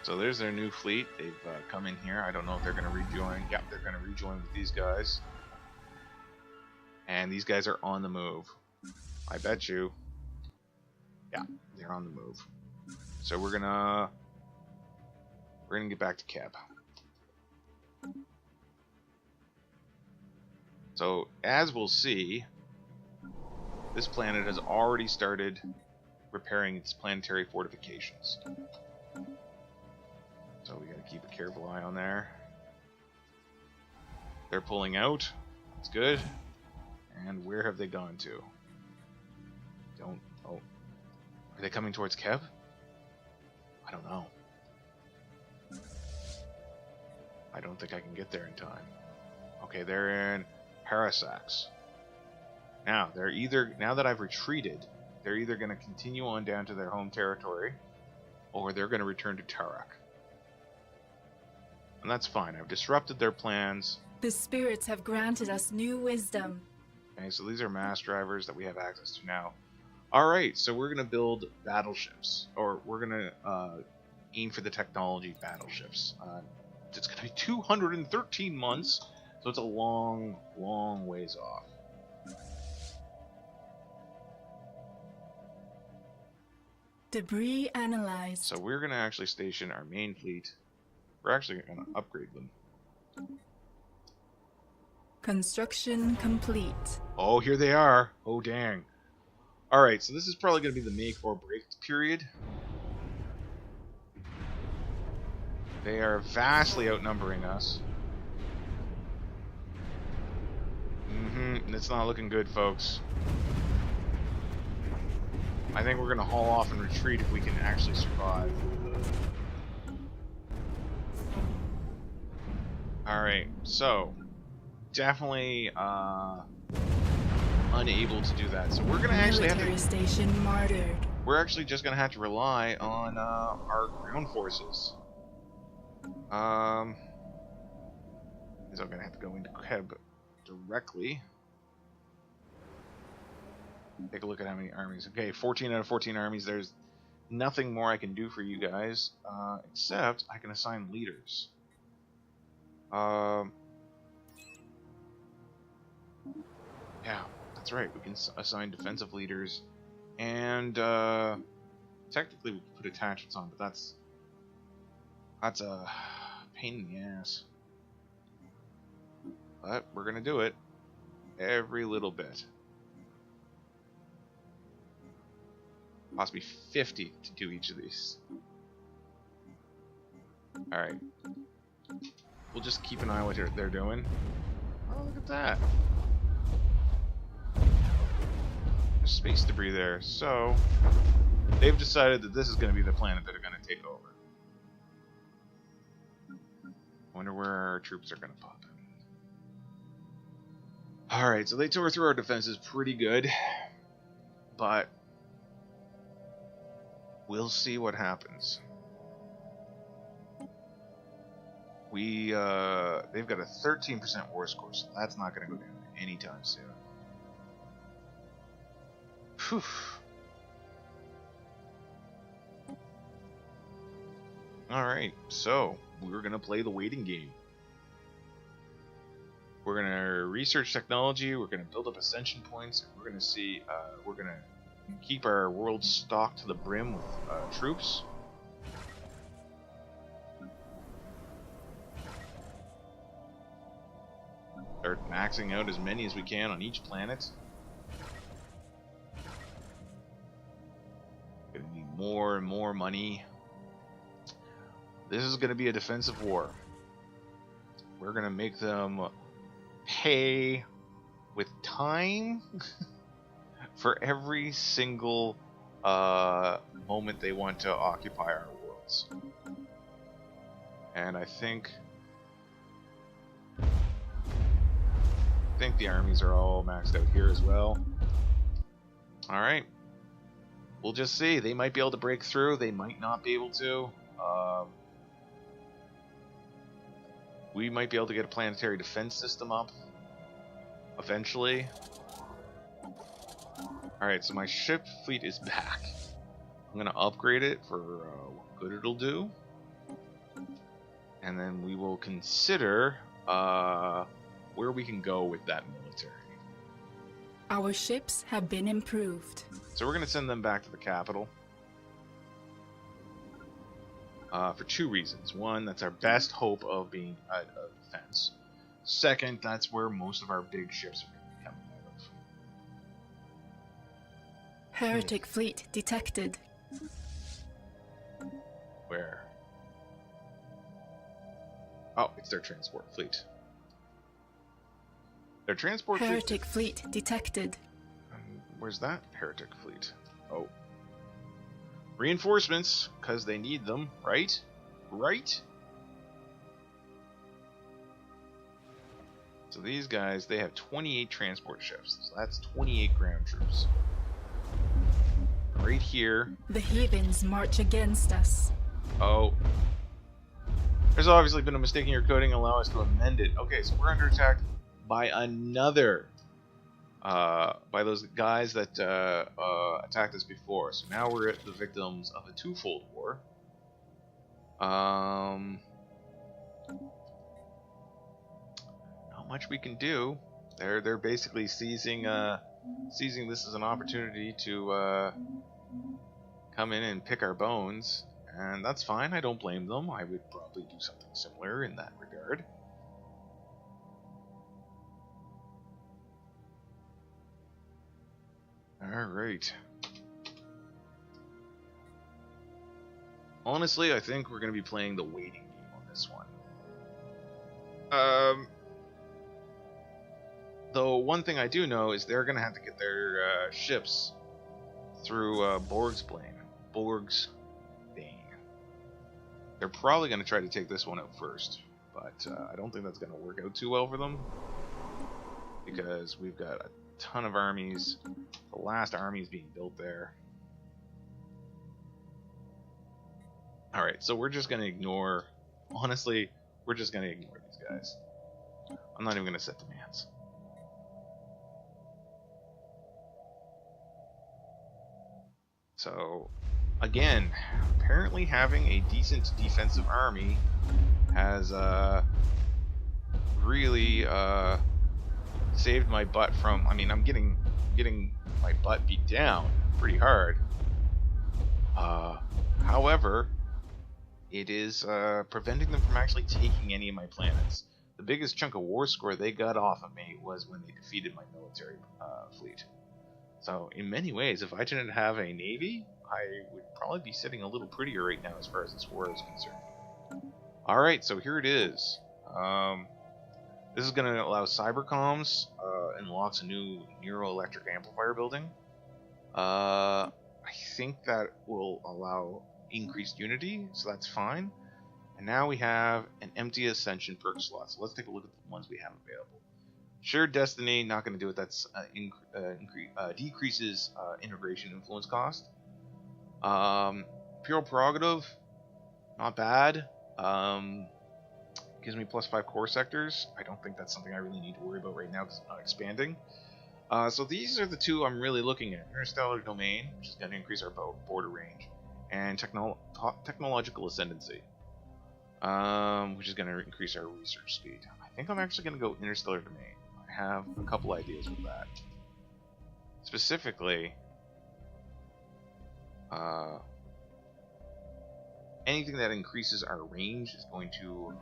[SPEAKER 1] So there's their new fleet. They've come in here. I don't know if they're going to rejoin. Yep, they're going to rejoin with these guys. And these guys are on the move. I bet you. Yeah, they're on the move. So we're gonna get back to Keb. So as we'll see, this planet has already started repairing its planetary fortifications. So we gotta keep a careful eye on there. They're pulling out. That's good. And where have they gone to? Oh. Are they coming towards Keb? I don't know. I don't think I can get there in time. Okay, they're in Parasax. Now, now that I've retreated, they're either going to continue on down to their home territory, or they're going to return to Tarak. And that's fine. I've disrupted their plans.
[SPEAKER 2] The spirits have granted us new wisdom.
[SPEAKER 1] Okay, so these are mass drivers that we have access to now. Alright, so we're going to build battleships. Or we're going to aim for the technology battleships. It's going to be 213 months, so it's a long, long ways off.
[SPEAKER 2] Debris analyzed.
[SPEAKER 1] So we're going to actually station our main fleet. We're actually going to upgrade them.
[SPEAKER 2] Construction complete.
[SPEAKER 1] Oh, here they are. Oh, dang. Alright, so this is probably going to be the make or break period. They are vastly outnumbering us. It's not looking good, folks. I think we're going to haul off and retreat if we can actually survive. Alright, so definitely unable to do that. So we're going to actually have to...
[SPEAKER 2] station martyred.
[SPEAKER 1] We're actually just going to have to rely on our ground forces. So I'm going to have to go into Keb directly. Take a look at how many armies. Okay, 14 out of 14 armies. There's nothing more I can do for you guys, except I can assign leaders. Yeah, that's right. We can assign defensive leaders, and technically we can put attachments on, but that's a pain in the ass. But we're gonna do it every little bit. Cost me 50 to do each of these. Alright. We'll just keep an eye on what they're doing. Oh, look at that. There's space debris there. So, they've decided that this is going to be the planet that are going to take over. Wonder where our troops are going to pop in. Alright, so they tore through our defenses pretty good. But we'll see what happens. They've got a 13% war score, so that's not going to go down anytime soon. Whew. Alright, so we're going to play the waiting game. We're going to research technology, we're going to build up ascension points, and we're going to see, we're going to keep our world stocked to the brim with troops. Start maxing out as many as we can on each planet. Gonna need more and more money. This is gonna be a defensive war. We're gonna make them pay with time for every single moment they want to occupy our worlds. And I think think the armies are all maxed out here as well. Alright. We'll just see. They might be able to break through. They might not be able to. We might be able to get a planetary defense system up eventually. Alright, so my ship fleet is back. I'm going to upgrade it for what good it'll do. And then we will consider where we can go with that military.
[SPEAKER 2] Our ships have been improved.
[SPEAKER 1] So we're going to send them back to the capital. For two reasons. One, that's our best hope of being a defense. Second, that's where most of our big ships are going to be coming out of.
[SPEAKER 2] Heretic fleet detected.
[SPEAKER 1] Where? Oh, it's their transport fleet. Their transport
[SPEAKER 2] Heretic fleet detected.
[SPEAKER 1] Where's that heretic fleet? Oh. Reinforcements, because they need them, right? Right? So these guys, they have 28 transport ships. So that's 28 ground troops. Right here.
[SPEAKER 2] The heathens march against us.
[SPEAKER 1] Oh. There's obviously been a mistake in your coding. Allow us to amend it. Okay, so we're under attack by another by those guys that attacked us before. So now we're the victims of a twofold war. Not much we can do. They're basically seizing this as an opportunity to come in and pick our bones, and that's fine. I don't blame them. I would probably do something similar in that regard. Alright. Honestly, I think we're going to be playing the waiting game on this one. Though one thing I do know is they're going to have to get their ships through Borg's Bane. They're probably going to try to take this one out first, but I don't think that's going to work out too well for them, because we've got a ton of armies. The last army is being built there. Alright, so we're just going to ignore... Honestly, we're just going to ignore these guys. I'm not even going to set demands. So, again, apparently having a decent defensive army has really saved my butt from... I mean, I'm getting my butt beat down pretty hard. However, it is preventing them from actually taking any of my planets. The biggest chunk of war score they got off of me was when they defeated my military fleet. So, in many ways, if I didn't have a navy, I would probably be sitting a little prettier right now as far as this war is concerned. Alright, so here it is. This is going to allow cybercoms and lots of new neuroelectric amplifier building. I think that will allow increased unity, so that's fine. And now we have an empty ascension perk slot. So let's take a look at the ones we have available. Shared Destiny, not going to do it. That's decreases integration influence cost. Imperial Prerogative, not bad. Gives me +5 core sectors. I don't think that's something I really need to worry about right now because I'm not expanding. So these are the two I'm really looking at. Interstellar Domain, which is going to increase our border range, and Technological Ascendancy, which is going to increase our research speed. I think I'm actually going to go Interstellar Domain. I have a couple ideas with that. Specifically, anything that increases our range is going to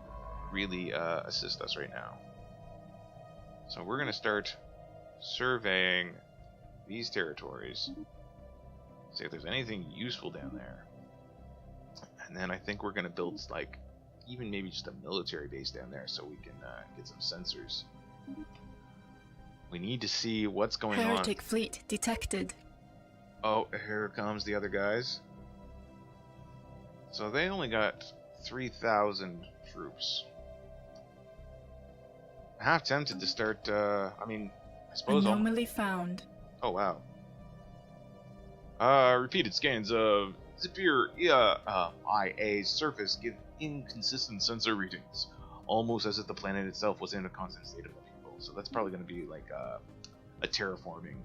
[SPEAKER 1] really assist us right now. So we're going to start surveying these territories, see if there's anything useful down there, and then I think we're going to build like even maybe just a military base down there so we can get some sensors. We need to see what's going on.
[SPEAKER 2] Heretic fleet detected.
[SPEAKER 1] Oh, here comes the other guys. So they only got 3,000 troops. half tempted to start, I mean, I suppose
[SPEAKER 2] Anomaly found.
[SPEAKER 1] Oh, wow. Repeated scans of Zephyr IA's surface give inconsistent sensor readings, almost as if the planet itself was in a constant state of upheaval. So that's probably going to be like a terraforming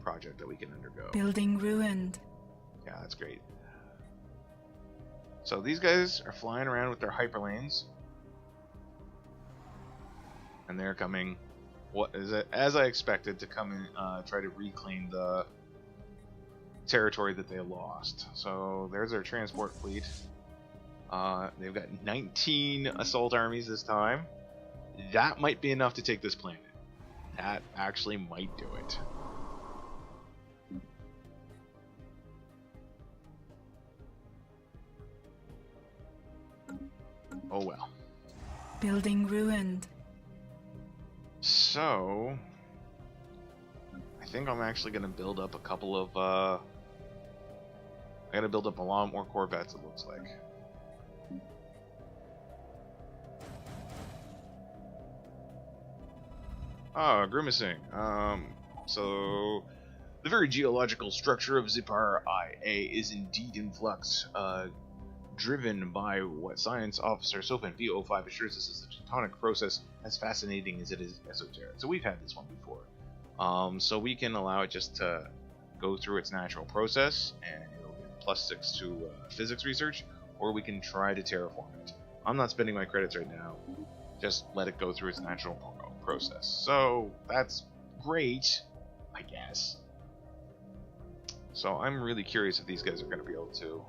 [SPEAKER 1] project that we can undergo.
[SPEAKER 2] Building ruined.
[SPEAKER 1] Yeah, that's great. So these guys are flying around with their hyperlanes, and they're coming. What is it? As I expected, to come and try to reclaim the territory that they lost. So there's our transport fleet. They've got 19 assault armies this time. That might be enough to take this planet. That actually might do it. Oh well.
[SPEAKER 2] Building ruined.
[SPEAKER 1] So I think I'm actually going to build up a couple of I got to build up a lot more Corvettes, it looks like. Oh, grimacing. So the very geological structure of Zephyr IA is indeed in flux, driven by what science officer Sophie V05 assures us is a tectonic process as fascinating as it is esoteric. So we've had this one before. So we can allow it just to go through its natural process, and it'll get +6 to physics research, or we can try to terraform it. I'm not spending my credits right now. Just let it go through its natural process. So that's great, I guess. So I'm really curious if these guys are going to be able to.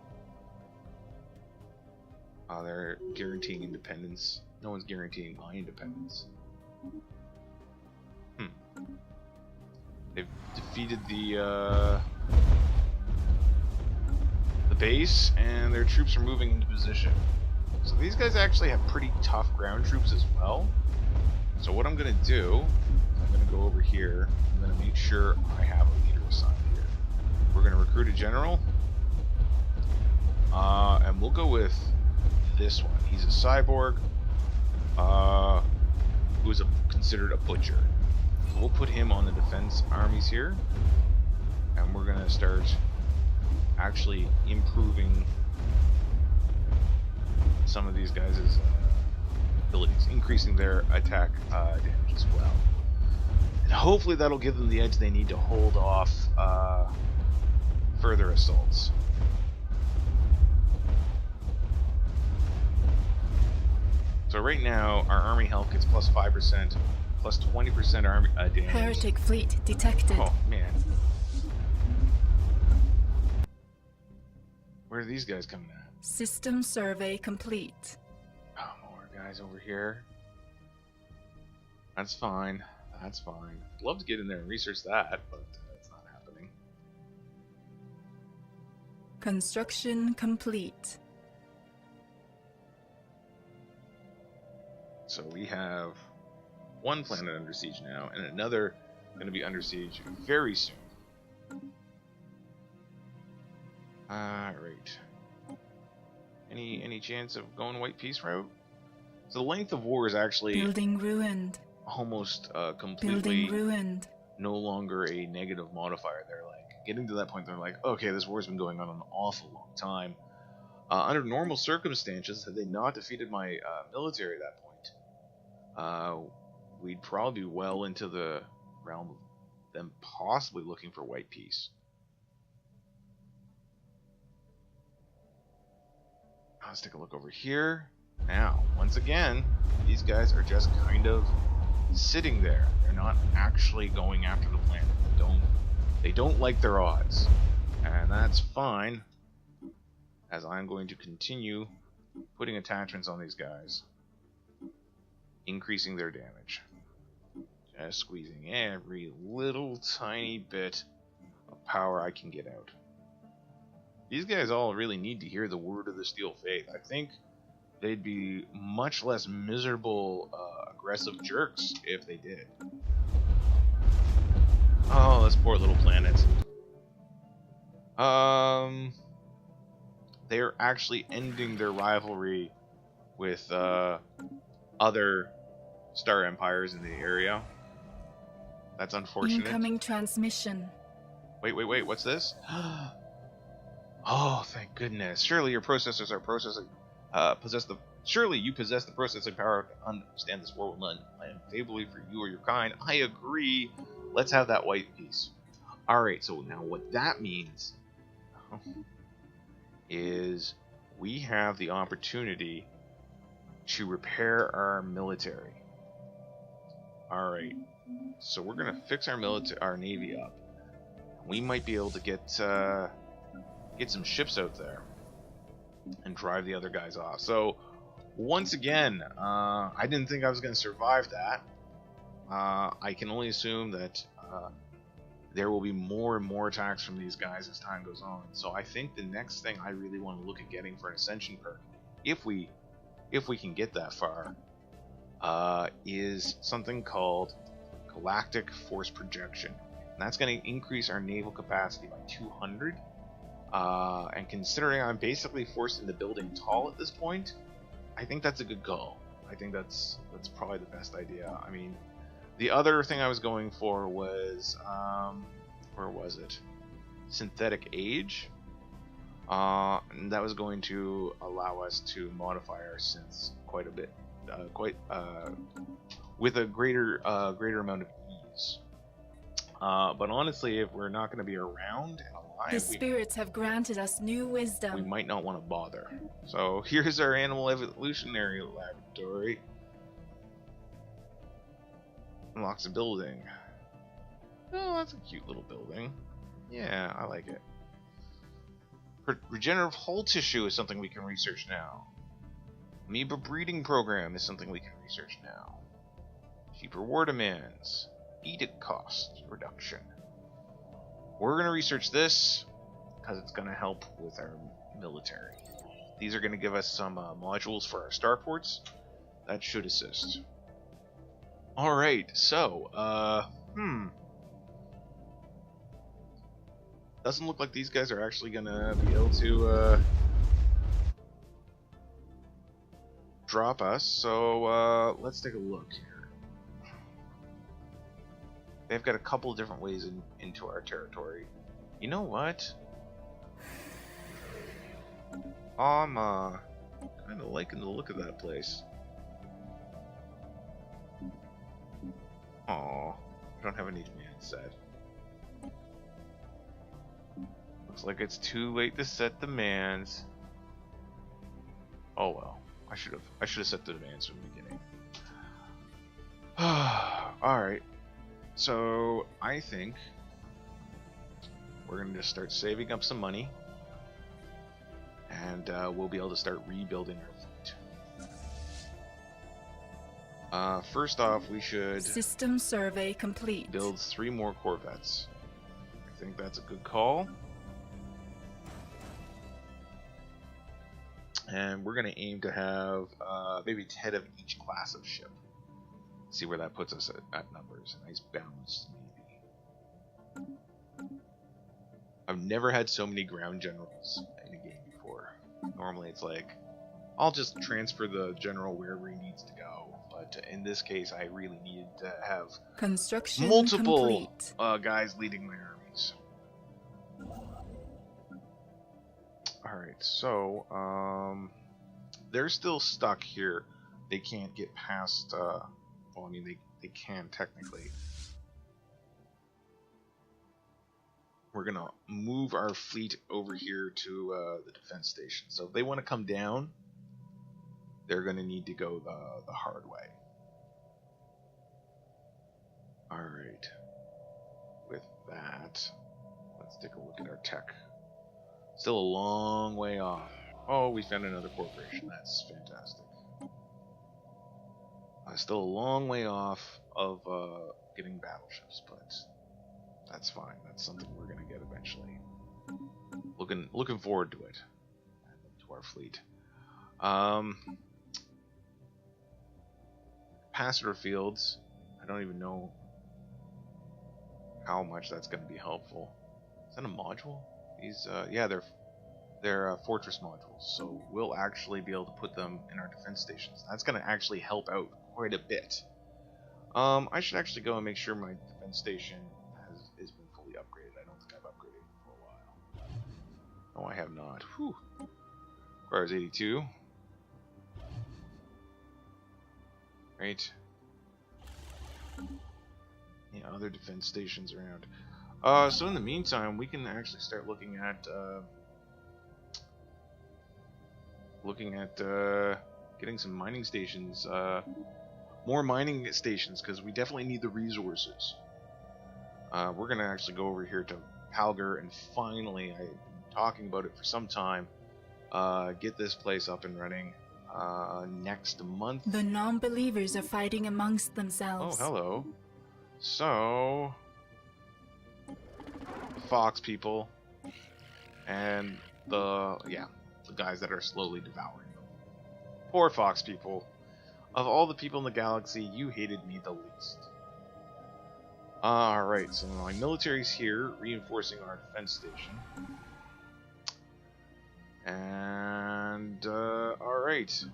[SPEAKER 1] They're guaranteeing independence. No one's guaranteeing my independence. They've defeated the base, and their troops are moving into position. So these guys actually have pretty tough ground troops as well. So what I'm going to do, I'm going to go over here. I'm going to make sure I have a leader assigned here. We're going to recruit a general. And we'll go with this one. He's a cyborg who is considered a butcher. So we'll put him on the defense armies here. And we're going to start actually improving some of these guys' abilities, increasing their attack damage as well. And hopefully that'll give them the edge they need to hold off further assaults. So right now, our army health gets +5%, +20% army damage.
[SPEAKER 2] Heretic fleet detected.
[SPEAKER 1] Oh, man. Where are these guys coming at?
[SPEAKER 2] System survey complete.
[SPEAKER 1] Oh, more guys over here. That's fine. That's fine. I'd love to get in there and research that, but it's not happening.
[SPEAKER 2] Construction complete.
[SPEAKER 1] So we have one planet under siege now, and another going to be under siege very soon. Alright. Any chance of going white peace route? So the length of war is actually
[SPEAKER 2] Building ruined.
[SPEAKER 1] almost completely
[SPEAKER 2] Building ruined.
[SPEAKER 1] no longer a negative modifier. They're like getting to that point. They're like, okay, this war's been going on an awful long time. Under normal circumstances, had they not defeated my military at that point, we'd probably be well into the realm of them possibly looking for white peace. Let's take a look over here. Now, once again, these guys are just kind of sitting there. They're not actually going after the planet. They don't like their odds. And that's fine, as I'm going to continue putting attachments on these guys, increasing their damage. Just squeezing every little tiny bit of power I can get out. These guys all really need to hear the word of the Steel Faith. I think they'd be much less miserable, aggressive jerks if they did. Oh, this poor little planet. They're actually ending their rivalry with other star empires in the area. That's unfortunate.
[SPEAKER 2] Incoming transmission.
[SPEAKER 1] Wait, what's this? Oh, thank goodness. Surely your processors are surely you possess the processing power to understand this world will not land favorably for you or your kind. I agree. Let's have that white piece. Alright, so now what that means is we have the opportunity to repair our military. Alright, so we're gonna fix our navy up. We might be able to get some ships out there and drive the other guys off. So once again, I didn't think I was going to survive that. I can only assume that there will be more and more attacks from these guys as time goes on. So I think the next thing I really want to look at getting for an ascension perk, if we can get that far, is something called galactic force projection. And that's going to increase our naval capacity by 200. And considering I'm basically forced into building tall at this point, I think that's a good call. I think that's probably the best idea. I mean, the other thing I was going for was where was it? Synthetic age. And that was going to allow us to modify our synths quite a bit, with a greater amount of ease. But honestly, if we're not going to be around and alive,
[SPEAKER 2] the spirits have granted us new wisdom.
[SPEAKER 1] We might not want to bother. So here's our animal evolutionary laboratory. Unlocks a building. Oh, that's a cute little building. Yeah, I like it. Regenerative hull tissue is something we can research now. Amoeba breeding program is something we can research now. Cheaper war demands. Edict cost reduction. We're going to research this because it's going to help with our military. These are going to give us some modules for our starports. That should assist. Alright, so, doesn't look like these guys are actually going to be able to drop us, so let's take a look here. They've got a couple of different ways into our territory. You know what? I'm kind of liking the look of that place. Aw, I don't have any demands set. Looks like it's too late to set demands. Oh well, I should have set the demands from the beginning. All right. So I think we're going to just start saving up some money, and we'll be able to start rebuilding our fleet. First off, we should
[SPEAKER 2] system survey complete.
[SPEAKER 1] Build 3 more corvettes. I think that's a good call. And we're going to aim to have maybe 10 of each class of ship. See where that puts us at numbers. A nice balanced navy. I've never had so many ground generals in a game before. Normally it's like, I'll just transfer the general wherever he needs to go. But in this case, I really needed to have
[SPEAKER 2] construction
[SPEAKER 1] multiple guys leading my armies. Alright, so they're still stuck here. They can't get past well, I mean, they can technically. We're gonna move our fleet over here to the defense station. So if they want to come down, they're gonna need to go the hard way. Alright. With that, let's take a look at our tech. Still a long way off. Oh, we found another corporation. That's fantastic. Still a long way off of getting battleships, but that's fine. That's something we're gonna get eventually. Looking forward to it. To our fleet. Capacitor fields. I don't even know how much that's gonna be helpful. Is that a module? These, yeah, they're fortress modules, so we'll actually be able to put them in our defense stations. That's going to actually help out quite a bit. I should actually go and make sure my defense station has been fully upgraded. I don't think I've upgraded it for a while. No, I have not. Whew. Requires 82. Right. Yeah, other defense stations around. So in the meantime, we can actually start looking at getting some mining stations, more mining stations, because we definitely need the resources. We're gonna actually go over here to Palgar and finally, I've been talking about it for some time, get this place up and running next month.
[SPEAKER 2] The non-believers are fighting amongst
[SPEAKER 1] Oh,
[SPEAKER 2] themselves.
[SPEAKER 1] hello. So, Fox people and the guys that are slowly devouring them. Poor Fox people. Of all the people in the galaxy, you hated me the least. Alright, so my military's here, reinforcing our defense station. And, alright.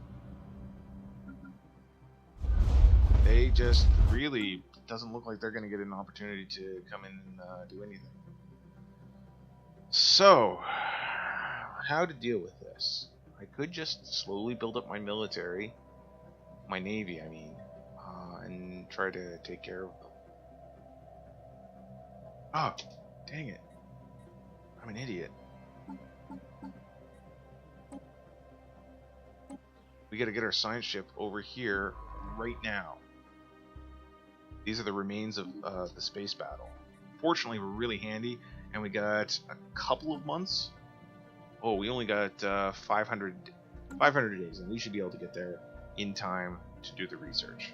[SPEAKER 1] They just really doesn't look like they're going to get an opportunity to come in and do anything. So, how to deal with this? I could just slowly build up my military, my navy, I mean, and try to take care of them. Oh, dang it. I'm an idiot. We gotta get our science ship over here right now. These are the remains of the space battle. Fortunately, we're really handy, and we got a couple of months. Oh, we only got 500 days, and we should be able to get there in time to do the research.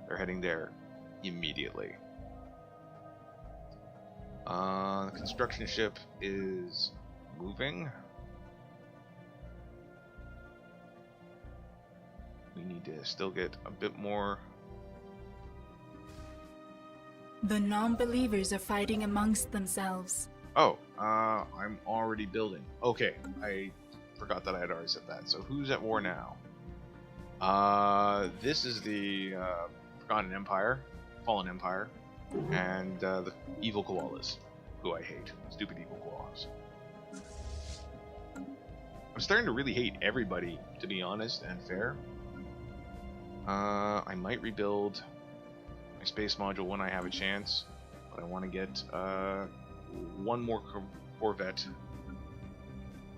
[SPEAKER 1] They're heading there immediately. The construction ship is moving. We need to still get a bit more.
[SPEAKER 2] The non-believers are fighting amongst themselves.
[SPEAKER 1] Oh, I'm already building. Okay, I forgot that I had already said that. So who's at war now? This is the Forgotten Empire, Fallen Empire, and the evil koalas, who I hate. Stupid evil koalas. I'm starting to really hate everybody, to be honest and fair. I might rebuild my space module when I have a chance, but I want to get one more Corvette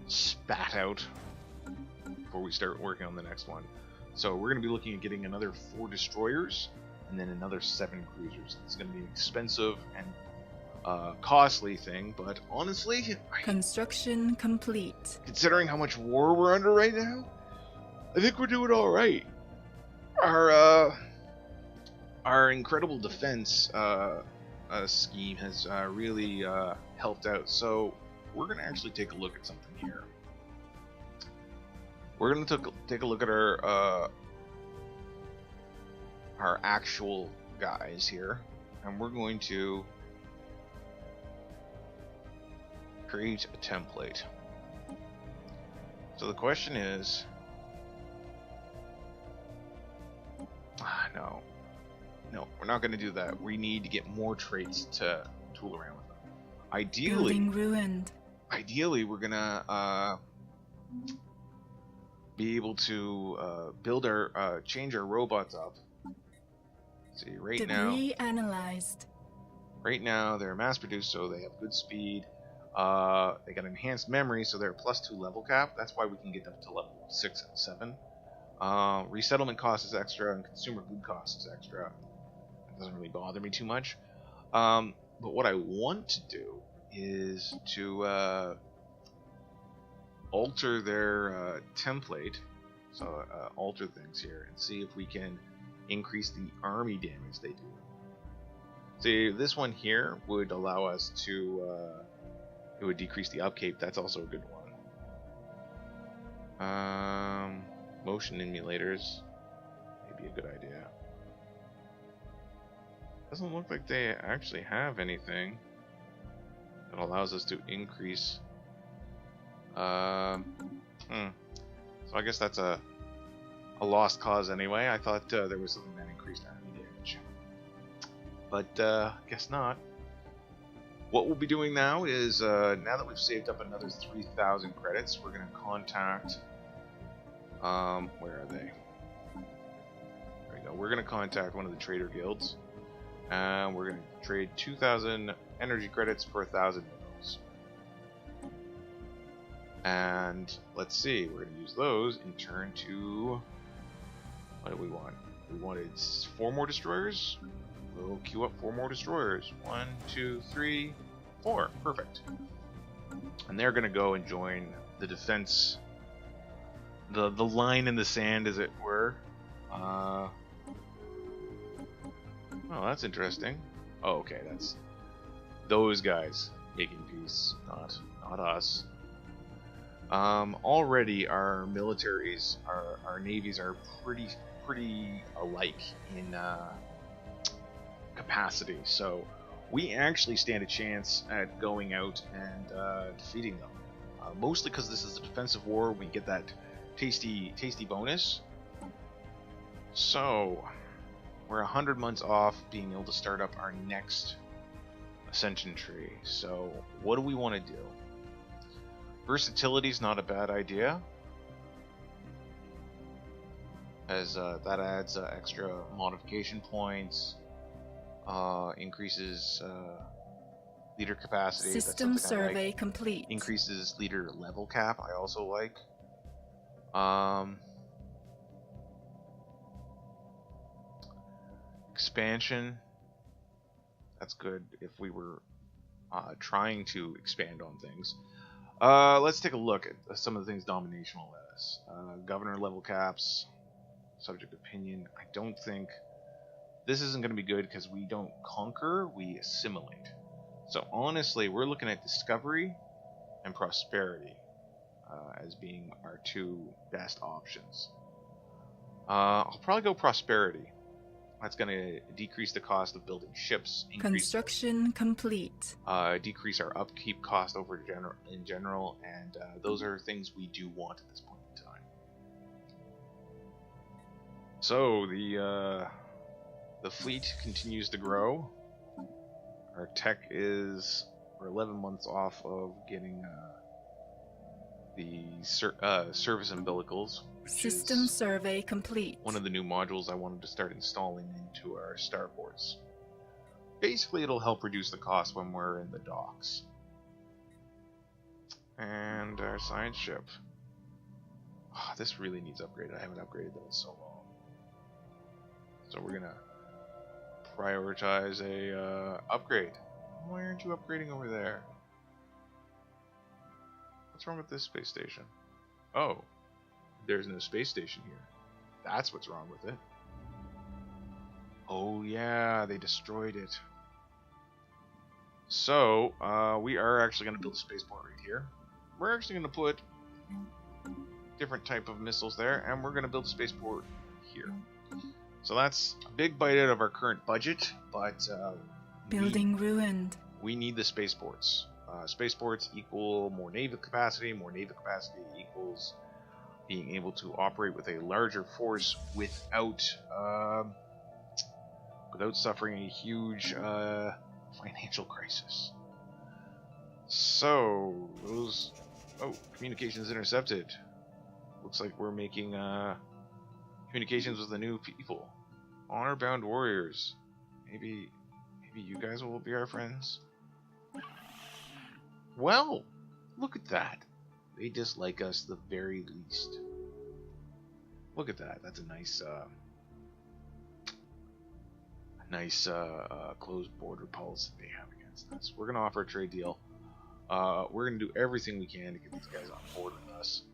[SPEAKER 1] spat out before we start working on the next one. So we're going to be looking at getting another 4 destroyers and then another 7 cruisers. It's going to be an expensive and costly thing, but honestly,
[SPEAKER 2] Construction complete.
[SPEAKER 1] considering how much war we're under right now, I think we're doing all right. Our incredible defense scheme has really helped out. So we're going to actually take a look at something here. We're going to take a look at our actual guys here, and we're going to create a template. So the question is, no, we're not going to do that. We need to get more traits to tool around with them.
[SPEAKER 2] Building ruined.
[SPEAKER 1] Ideally, we're gonna be able to build our change our robots up. Let's see,
[SPEAKER 2] Debris analyzed.
[SPEAKER 1] Right now they're mass produced, so they have good speed. They got enhanced memory, so they're +2 level cap. That's why we can get them to level 6 and 7. Resettlement cost is extra, and consumer good cost is extra. It doesn't really bother me too much. But what I want to do is to alter their template, so alter things here, and see if we can increase the army damage they do. See, this one here would allow us to, it would decrease the upkeep. That's also a good one. Motion emulators, maybe a good idea. Doesn't look like they actually have anything that allows us to increase. So I guess that's a lost cause anyway. I thought there was something that increased army damage. but guess not. What we'll be doing now is, now that we've saved up another 3,000 credits, we're going to contact, where are they? There we go. We're going to contact one of the trader guilds, and we're going to trade 2,000 energy credits for 1,000 minerals. And let's see, we're going to use those in turn to, what do we want? We wanted 4 more destroyers. We'll queue up 4 more destroyers. 1, 2, 3, 4. Perfect. And they're going to go and join the defense, the line in the sand, as it were. Oh, that's interesting. Oh, okay, that's those guys making peace, not us. Already our militaries, our navies are pretty alike in capacity, so we actually stand a chance at going out and defeating them. Mostly because this is a defensive war, we get that tasty bonus. So we're 100 months off being able to start up our next ascension tree. So what do we want to do? Versatility is not a bad idea, as that adds extra modification points, increases leader capacity.
[SPEAKER 2] System survey complete.
[SPEAKER 1] Increases leader level cap. I also like. Expansion. That's good if we were trying to expand on things. Let's take a look at some of the things domination will let us. Governor level caps, subject opinion. I don't think this isn't going to be good because we don't conquer, we assimilate. So honestly, we're looking at discovery and prosperity as being our 2 best options. I'll probably go prosperity. That's going to decrease the cost of building ships.
[SPEAKER 2] Construction complete.
[SPEAKER 1] Decrease our upkeep cost in general, and those are things we do want at this point in time. So the fleet continues to grow. Our tech is, we're 11 months off of getting the service umbilicals.
[SPEAKER 2] System survey complete.
[SPEAKER 1] One of the new modules I wanted to start installing into our starports. Basically, it'll help reduce the cost when we're in the docks. And our science ship. Oh, this really needs upgraded. I haven't upgraded that in so long. So we're gonna prioritize a upgrade. Why aren't you upgrading over there? What's wrong with this space station? Oh. There's no space station here. That's what's wrong with it. Oh yeah, they destroyed it. So, we are actually going to build a spaceport right here. We're actually going to put different type of missiles there, and we're going to build a spaceport here. So that's a big bite out of our current budget, but
[SPEAKER 2] building ruined.
[SPEAKER 1] We need the spaceports. Spaceports equal more naval capacity. More naval capacity equals being able to operate with a larger force without suffering a huge financial crisis. So those communications intercepted. Looks like we're making communications with the new people. Honor-bound warriors. Maybe you guys will be our friends. Well, look at that. They dislike us the very least. Look at that. That's a nice closed border policy they have against us. We're going to offer a trade deal. We're going to do everything we can to get these guys on board with us.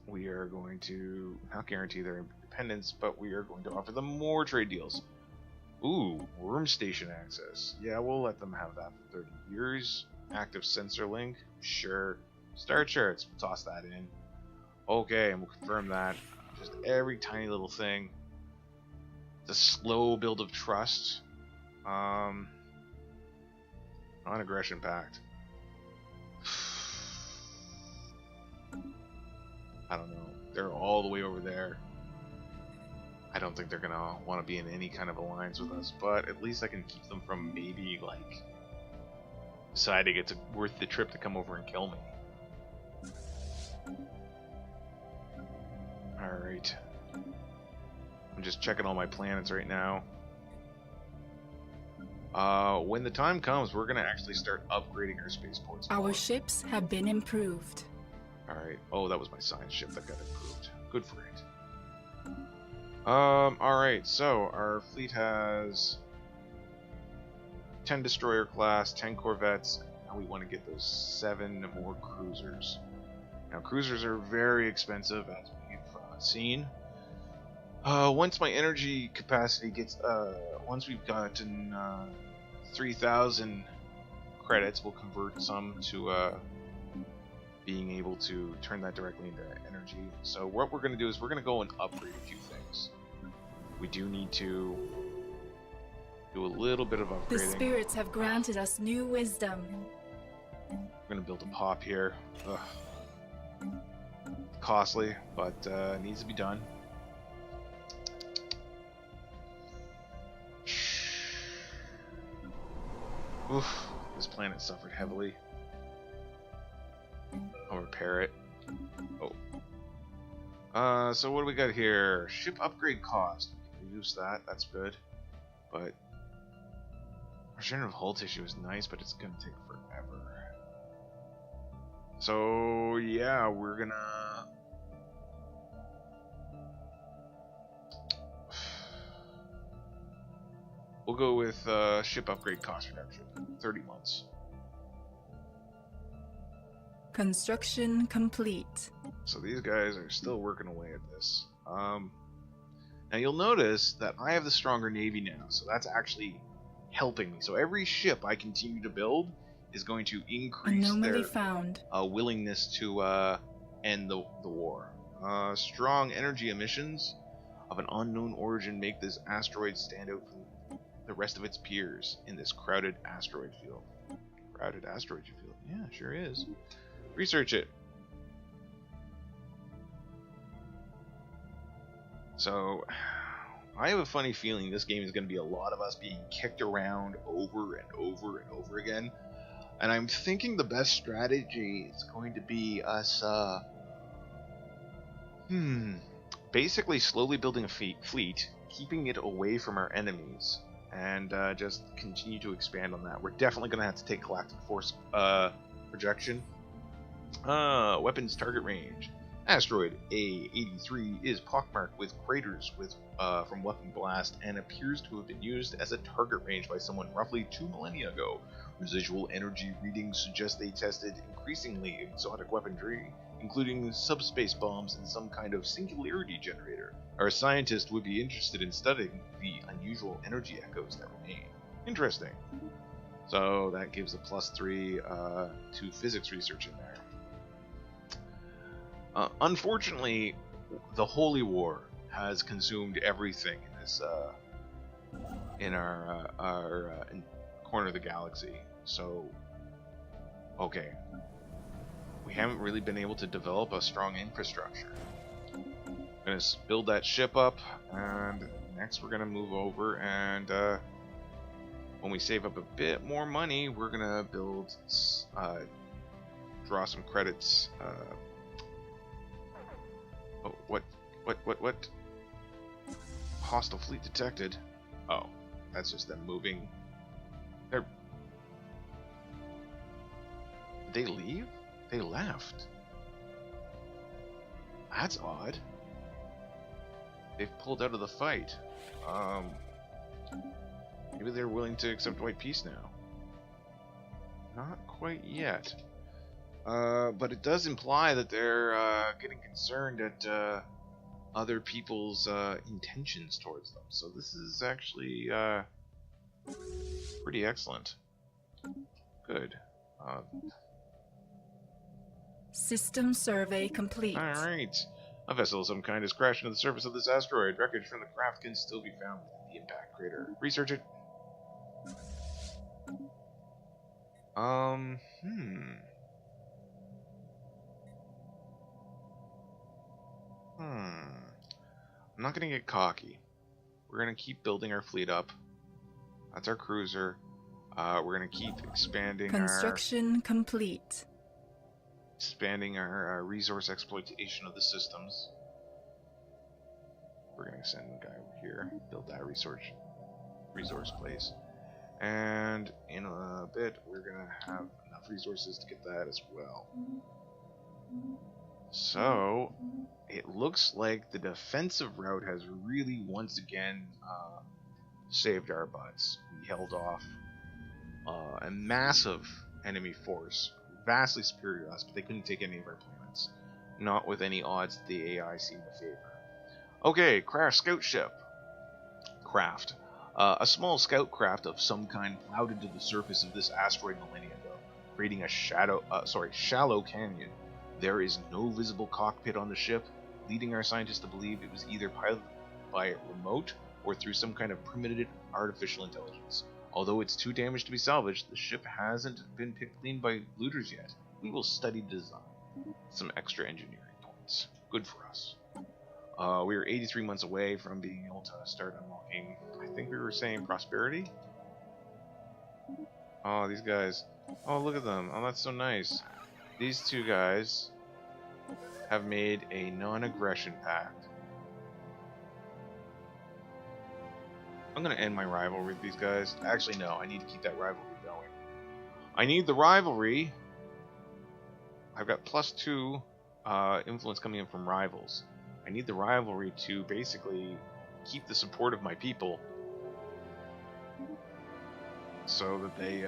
[SPEAKER 1] We are going to not guarantee their independence, but we are going to offer them more trade deals. Ooh, worm station access. Yeah, we'll let them have that for 30 years. Active sensor link. Sure. Star charts. We'll toss that in. Okay, and we'll confirm that. Just every tiny little thing. It's a slow build of trust. Non-aggression pact. I don't know. They're all the way over there. I don't think they're gonna want to be in any kind of alliance with us, but at least I can keep them from maybe, like, deciding it's worth the trip to come over and kill me. Alright. I'm just checking all my planets right now. When the time comes, we're gonna actually start upgrading our spaceports.
[SPEAKER 2] Our ships have been improved.
[SPEAKER 1] Alright. Oh, that was my science ship that got improved. Good for it. Alright, so our fleet has 10 destroyer class, 10 corvettes, and now we want to get those 7 more cruisers. Now, cruisers are very expensive, as we've seen. Once my energy capacity gets, once we've gotten 3,000 credits, we'll convert some to being able to turn that directly into energy. So what we're going to do is we're going to go and upgrade a few things. We do need to do a little bit of upgrading.
[SPEAKER 2] The spirits have granted us new wisdom.
[SPEAKER 1] We're going to build a pop here. Ugh. Costly, but needs to be done. Oof, this planet suffered heavily. I'll repair it. Oh. So what do we got here? Ship upgrade cost. We can reduce that, that's good. But regenerative hull tissue is nice, but it's gonna take forever. So yeah, we're gonna we'll go with ship upgrade cost reduction, 30 months.
[SPEAKER 2] Construction complete.
[SPEAKER 1] So these guys are still working away at this. Now you'll notice that I have the stronger navy now, so that's actually helping me. So every ship I continue to build is going to increase
[SPEAKER 2] Anomaly
[SPEAKER 1] their
[SPEAKER 2] found.
[SPEAKER 1] Willingness to end the war. Strong energy emissions of an unknown origin make this asteroid stand out from the rest of its peers in this crowded asteroid field. Crowded asteroid field? Yeah, sure is. Research it. So, I have a funny feeling this game is going to be a lot of us being kicked around over and over and over again. And I'm thinking the best strategy is going to be us, basically slowly building a fleet, keeping it away from our enemies, and just continue to expand on that. We're definitely going to have to take galactic force projection. Weapons target range. Asteroid A83 is pockmarked with craters from weapon blast and appears to have been used as a target range by someone roughly 2 millennia ago. Residual energy readings suggest they tested increasingly exotic weaponry, including subspace bombs and some kind of singularity generator. Our scientists would be interested in studying the unusual energy echoes that remain. Interesting. So that gives a +3 to physics research in there. Unfortunately, the Holy War has consumed everything in this, in our corner of the galaxy. So, okay, we haven't really been able to develop a strong infrastructure. We're gonna build that ship up, and next we're gonna move over and when we save up a bit more money, we're gonna build, draw some credits. Oh, what? Hostile fleet detected. Oh, that's just them moving. Did they leave? They left. That's odd. They've pulled out of the fight. Maybe they're willing to accept white peace now. Not quite yet. But it does imply that they're getting concerned at other people's intentions towards them. So this is actually pretty excellent. Good.
[SPEAKER 2] System survey complete.
[SPEAKER 1] Alright. A vessel of some kind has crashed into the surface of this asteroid. Wreckage from the craft can still be found within the impact crater. Research it. I'm not gonna get cocky. we're gonna keep building our fleet up. That's our cruiser. We're gonna keep expanding
[SPEAKER 2] Construction complete.
[SPEAKER 1] Expanding our resource exploitation of the systems. We're gonna send a guy over here, build that resource place, and in a bit we're gonna have enough resources to get that as well. So it looks like the defensive route has really once again saved our butts. We held off a massive enemy force, vastly superior to us, but they couldn't take any of our planets. Not with any odds that the AI seemed to favor. Okay, crash scout ship. Craft. A small scout craft of some kind plowed into the surface of this asteroid millennia ago, creating a shallow canyon. There is no visible cockpit on the ship, leading our scientists to believe it was either piloted by a remote or through some kind of primitive artificial intelligence. Although it's too damaged to be salvaged, the ship hasn't been picked clean by looters yet. We will study design. Some extra engineering points. Good for us. We are 83 months away from being able to start unlocking, I think we were saying prosperity? Oh, these guys. Oh, look at them. Oh, that's so nice. These two guys have made a non-aggression pact. I'm going to end my rivalry with these guys. Actually, no. I need to keep that rivalry going. I need the rivalry. I've got +2 influence coming in from rivals. I need the rivalry to basically keep the support of my people so that they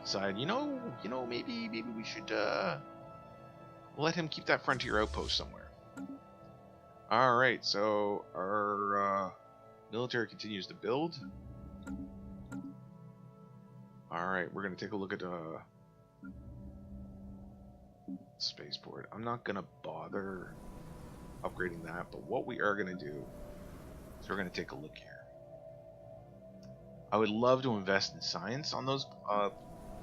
[SPEAKER 1] decide, you know, maybe we should let him keep that frontier outpost somewhere. All right, so our military continues to build. All right, we're gonna take a look at spaceport. I'm not gonna bother upgrading that, but what we are gonna do is we're gonna take a look here. I would love to invest in science on those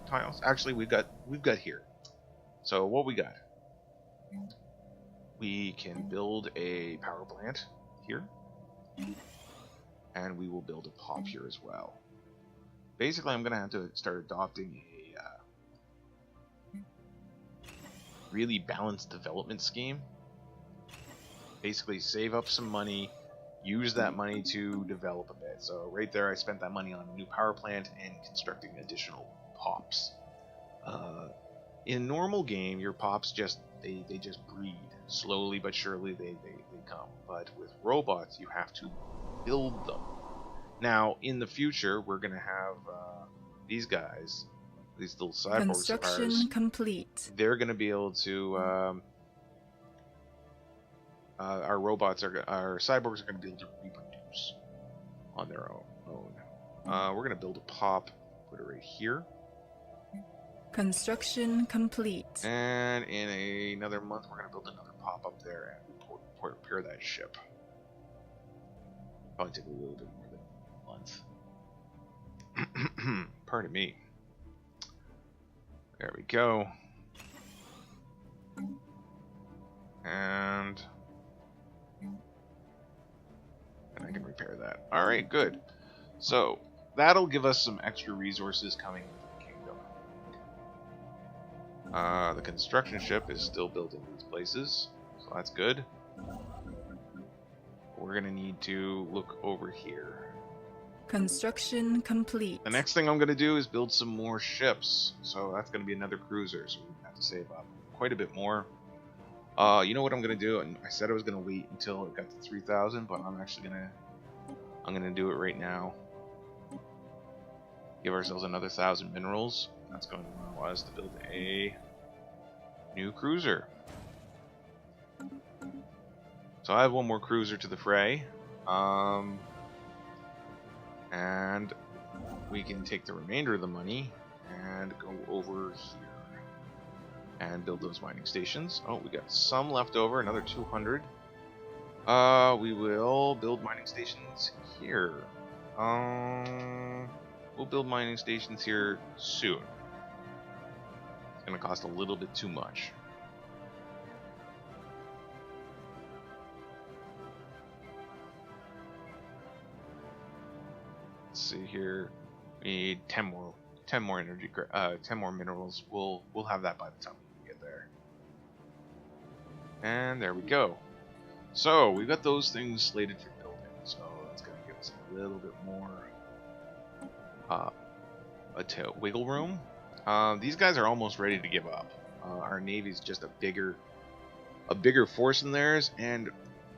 [SPEAKER 1] tiles. Actually, we've got here. So what we got? We can build a power plant here, and we will build a pop here as well. Basically, I'm gonna have to start adopting a really balanced development scheme. Basically, save up some money, use that money to develop a bit. So right there, I spent that money on a new power plant and constructing additional pops. In a normal game, your pops just they just breed slowly but surely. They come. But with robots, you have to build them. Now, in the future, we're gonna have these guys, these little cyborgs.
[SPEAKER 2] Construction complete.
[SPEAKER 1] They're gonna be able to. Our cyborgs are gonna be able to reproduce on their own. We're gonna build a pop. Put it right here.
[SPEAKER 2] Construction complete.
[SPEAKER 1] And in another month, we're going to build another pop up there and repair that ship. Probably take a little bit more than a month. Pardon me. There we go. And I can repair that. Alright, good. So, that'll give us some extra resources coming into the kingdom. The construction ship is still building these places, so that's good. We're gonna need to look over here.
[SPEAKER 2] Construction complete.
[SPEAKER 1] The next thing I'm gonna do is build some more ships, so that's gonna be another cruiser, so we're gonna have to save up quite a bit more. You know what I'm gonna do? And I said I was gonna wait until it got to 3,000, but I'm gonna do it right now. Give ourselves another 1,000 minerals. That's going to allow us to build a new cruiser. So I have one more cruiser to the fray. And we can take the remainder of the money and go over here and build those mining stations. Oh, we got some left over, another 200. We will build mining stations here. We'll build mining stations here soon. It's going to cost a little bit too much. see here. We need 10 more energy, 10 more minerals. We'll have that by the time we get there. And there we go. So we've got those things slated for building. So that's going to give us a little bit more wiggle room. These guys are almost ready to give up. Our navy's just a bigger force than theirs, and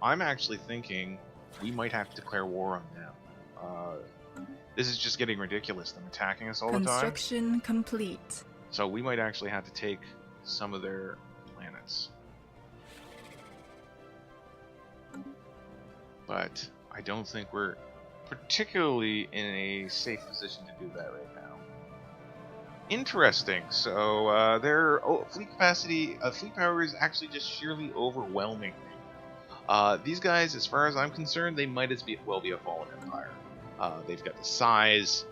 [SPEAKER 1] I'm actually thinking we might have to declare war on them. This is just getting ridiculous. Them attacking us all the time.
[SPEAKER 2] Construction complete.
[SPEAKER 1] So we might actually have to take some of their planets. But I don't think we're particularly in a safe position to do that right now. Interesting. So their fleet capacity, fleet power is actually just sheerly overwhelming. These guys, as far as I'm concerned, they might as well be a fallen empire. They've got the size,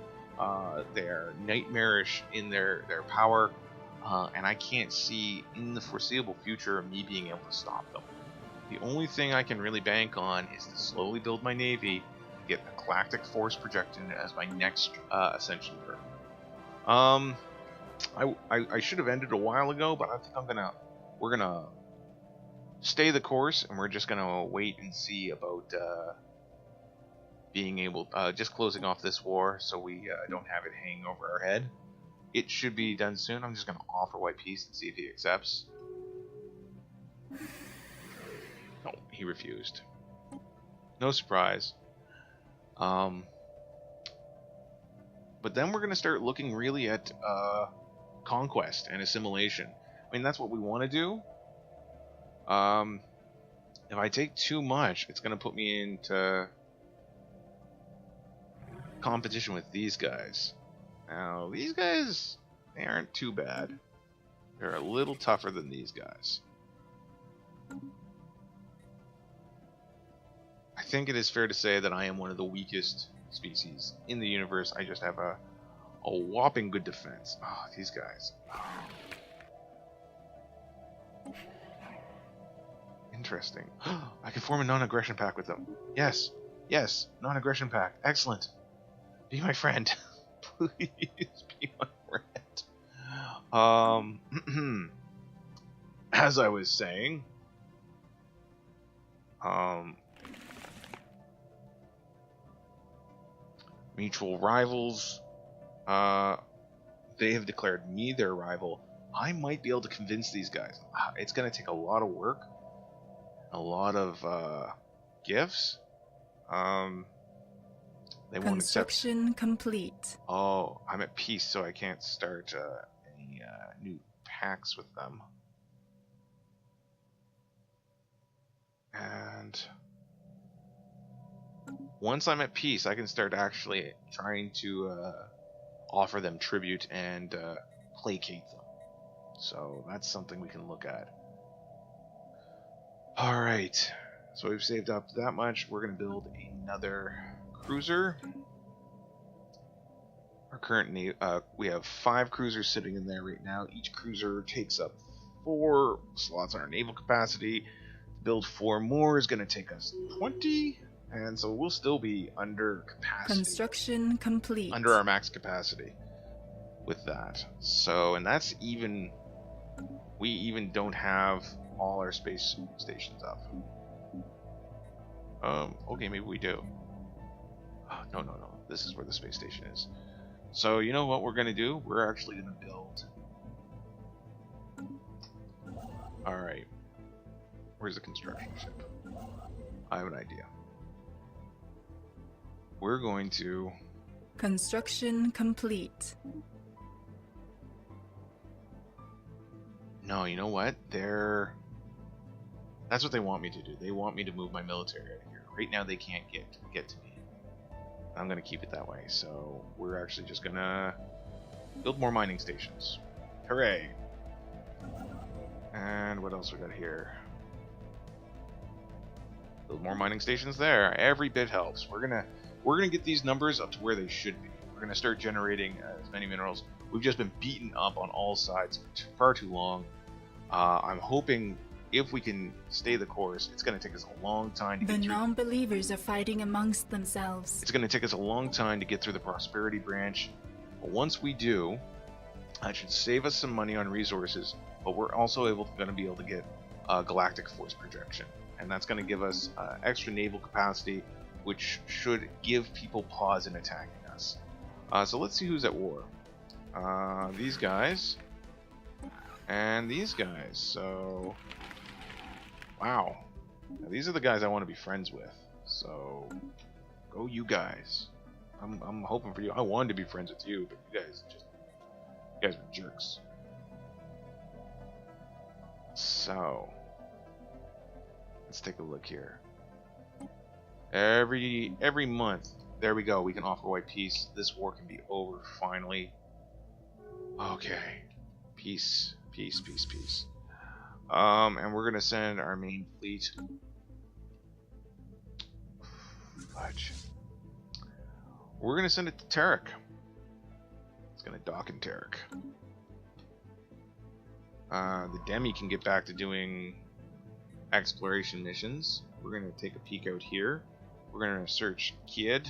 [SPEAKER 1] they're nightmarish in their power, and I can't see in the foreseeable future me being able to stop them. The only thing I can really bank on is to slowly build my navy, get a galactic force projected as my next ascension curve. I should have ended a while ago, but I think we're gonna stay the course, and we're just gonna wait and see about being able, just closing off this war so we don't have it hanging over our head. It should be done soon. I'm just gonna offer white peace and see if he accepts. No, he refused. No surprise. But then we're going to start looking really at conquest and assimilation. I mean, that's what we want to do. If I take too much, it's going to put me into competition with these guys. Now, these guys, they aren't too bad. They're a little tougher than these guys. I think it is fair to say that I am one of the weakest species in the universe. I just have a whopping good defense. Oh, these guys. Oh. Interesting. I can form a non-aggression pact with them. Yes. Yes. Non-aggression pact. Excellent. Be my friend. Please be my friend. As I was saying, mutual rivals. They have declared me their rival. I might be able to convince these guys. It's going to take a lot of work, a lot of gifts. They won't accept.
[SPEAKER 2] Construction complete.
[SPEAKER 1] Oh, I'm at peace, so I can't start any new pacts with them. And once I'm at peace, I can start actually trying to offer them tribute and placate them. So that's something we can look at. Alright, so we've saved up that much. We're going to build another cruiser. Our current we have 5 cruisers sitting in there right now. Each cruiser takes up 4 slots on our naval capacity. To build 4 more is going to take us 20. And so we'll still be under capacity.
[SPEAKER 2] Construction complete.
[SPEAKER 1] Under our max capacity with that. So, and that's even, we even don't have all our space stations up. Okay, maybe we do. Oh, no. This is where the space station is. So, you know what we're going to do? We're actually going to build. Alright. Where's the construction ship? I have an idea. We're going to...
[SPEAKER 2] Construction complete.
[SPEAKER 1] No, you know what? That's what they want me to do. They want me to move my military out of here. Right now they can't get to me. I'm going to keep it that way. So we're actually just going to build more mining stations. Hooray! And what else we got here? Build more mining stations there. Every bit helps. We're gonna get these numbers up to where they should be. We're gonna start generating as many minerals. We've just been beaten up on all sides for far too long. I'm hoping if we can stay the course, it's going to take us a long time to
[SPEAKER 2] The
[SPEAKER 1] get through.
[SPEAKER 2] non-believers are fighting amongst themselves.
[SPEAKER 1] It's going to take us a long time to get through the prosperity branch. But once we do, that should save us some money on resources. But we're also going to be able to get galactic force projection. And that's going to give us extra naval capacity, which should give people pause in attacking us. So let's see who's at war. These guys. And these guys. So, wow. Now, these are the guys I want to be friends with. So, go you guys. I'm hoping for you. I wanted to be friends with you, but you guys are jerks. So, let's take a look here. Every month, there we go. We can offer white peace. This war can be over finally. Okay, peace, peace, peace, peace. And we're gonna send our main fleet. Fudge. We're gonna send it to Tarek. It's gonna dock in Tarek. The Demi can get back to doing exploration missions. We're gonna take a peek out here. We're gonna search Kid.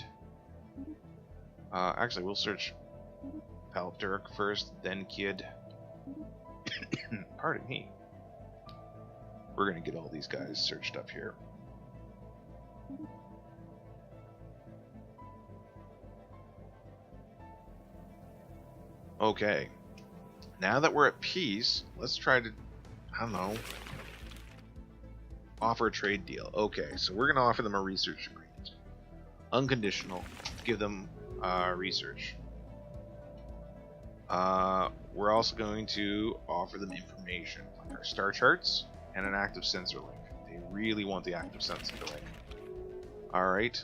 [SPEAKER 1] Actually, we'll search Palturk first, then Kid. Pardon me. We're gonna get all these guys searched up here. Okay. Now that we're at peace, let's try to, I don't know, offer a trade deal. Okay, so we're gonna offer them a research agreement. Unconditional. Give them research. We're also going to offer them information, like our star charts and an active sensor link. They really want the active sensor link. Alright.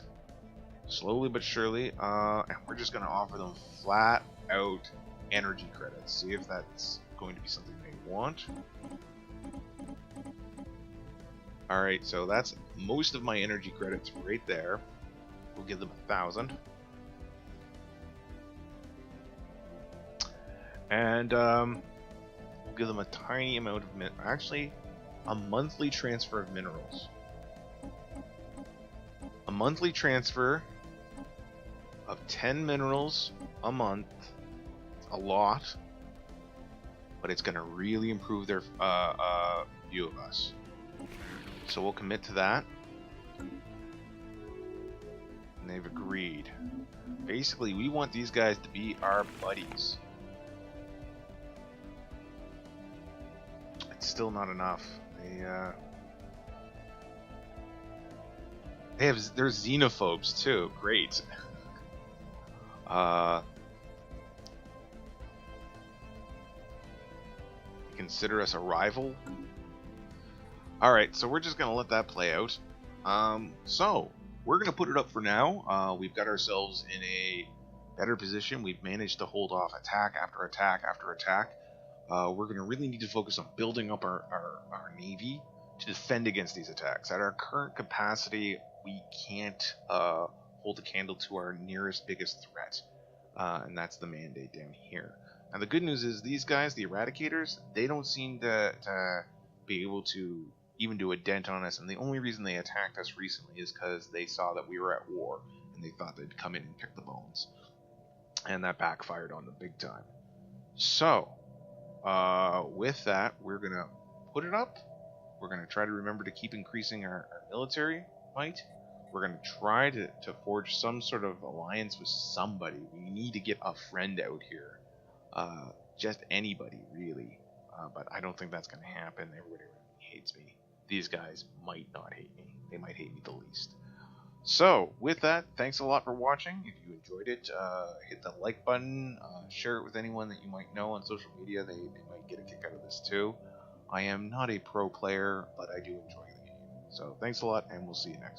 [SPEAKER 1] Slowly but surely. And we're just going to offer them flat out energy credits. See if that's going to be something they want. Alright, so that's most of my energy credits right there. We'll give them 1,000. And we'll give them a tiny amount of actually a monthly transfer of minerals. A monthly transfer of 10 minerals a month. A lot, but it's going to really improve their view of us. So we'll commit to that. And they've agreed. Basically, we want these guys to be our buddies. It's still not enough. They're xenophobes too. Great. Consider us a rival. Alright, so we're just gonna let that play out. So we're gonna put it up for now. We've got ourselves in a better position. We've managed to hold off attack after attack after attack. We're gonna really need to focus on building up our navy to defend against these attacks. At our current capacity, we can't hold a candle to our nearest biggest threat, and that's the mandate down here. Now the good news is these guys, the Eradicators, they don't seem to be able to even do a dent on us, and the only reason they attacked us recently is because they saw that we were at war, and they thought they'd come in and pick the bones. And that backfired on them big time. So, with that, we're going to put it up. We're going to try to remember to keep increasing our military might. We're going to try to forge some sort of alliance with somebody. We need to get a friend out here. Just anybody, really. But I don't think that's going to happen. Everybody hates me. These guys might not hate me. They might hate me the least. So, with that, thanks a lot for watching. If you enjoyed it, hit the like button. Share it with anyone that you might know on social media. They might get a kick out of this too. I am not a pro player, but I do enjoy the game. So, thanks a lot, and we'll see you next time.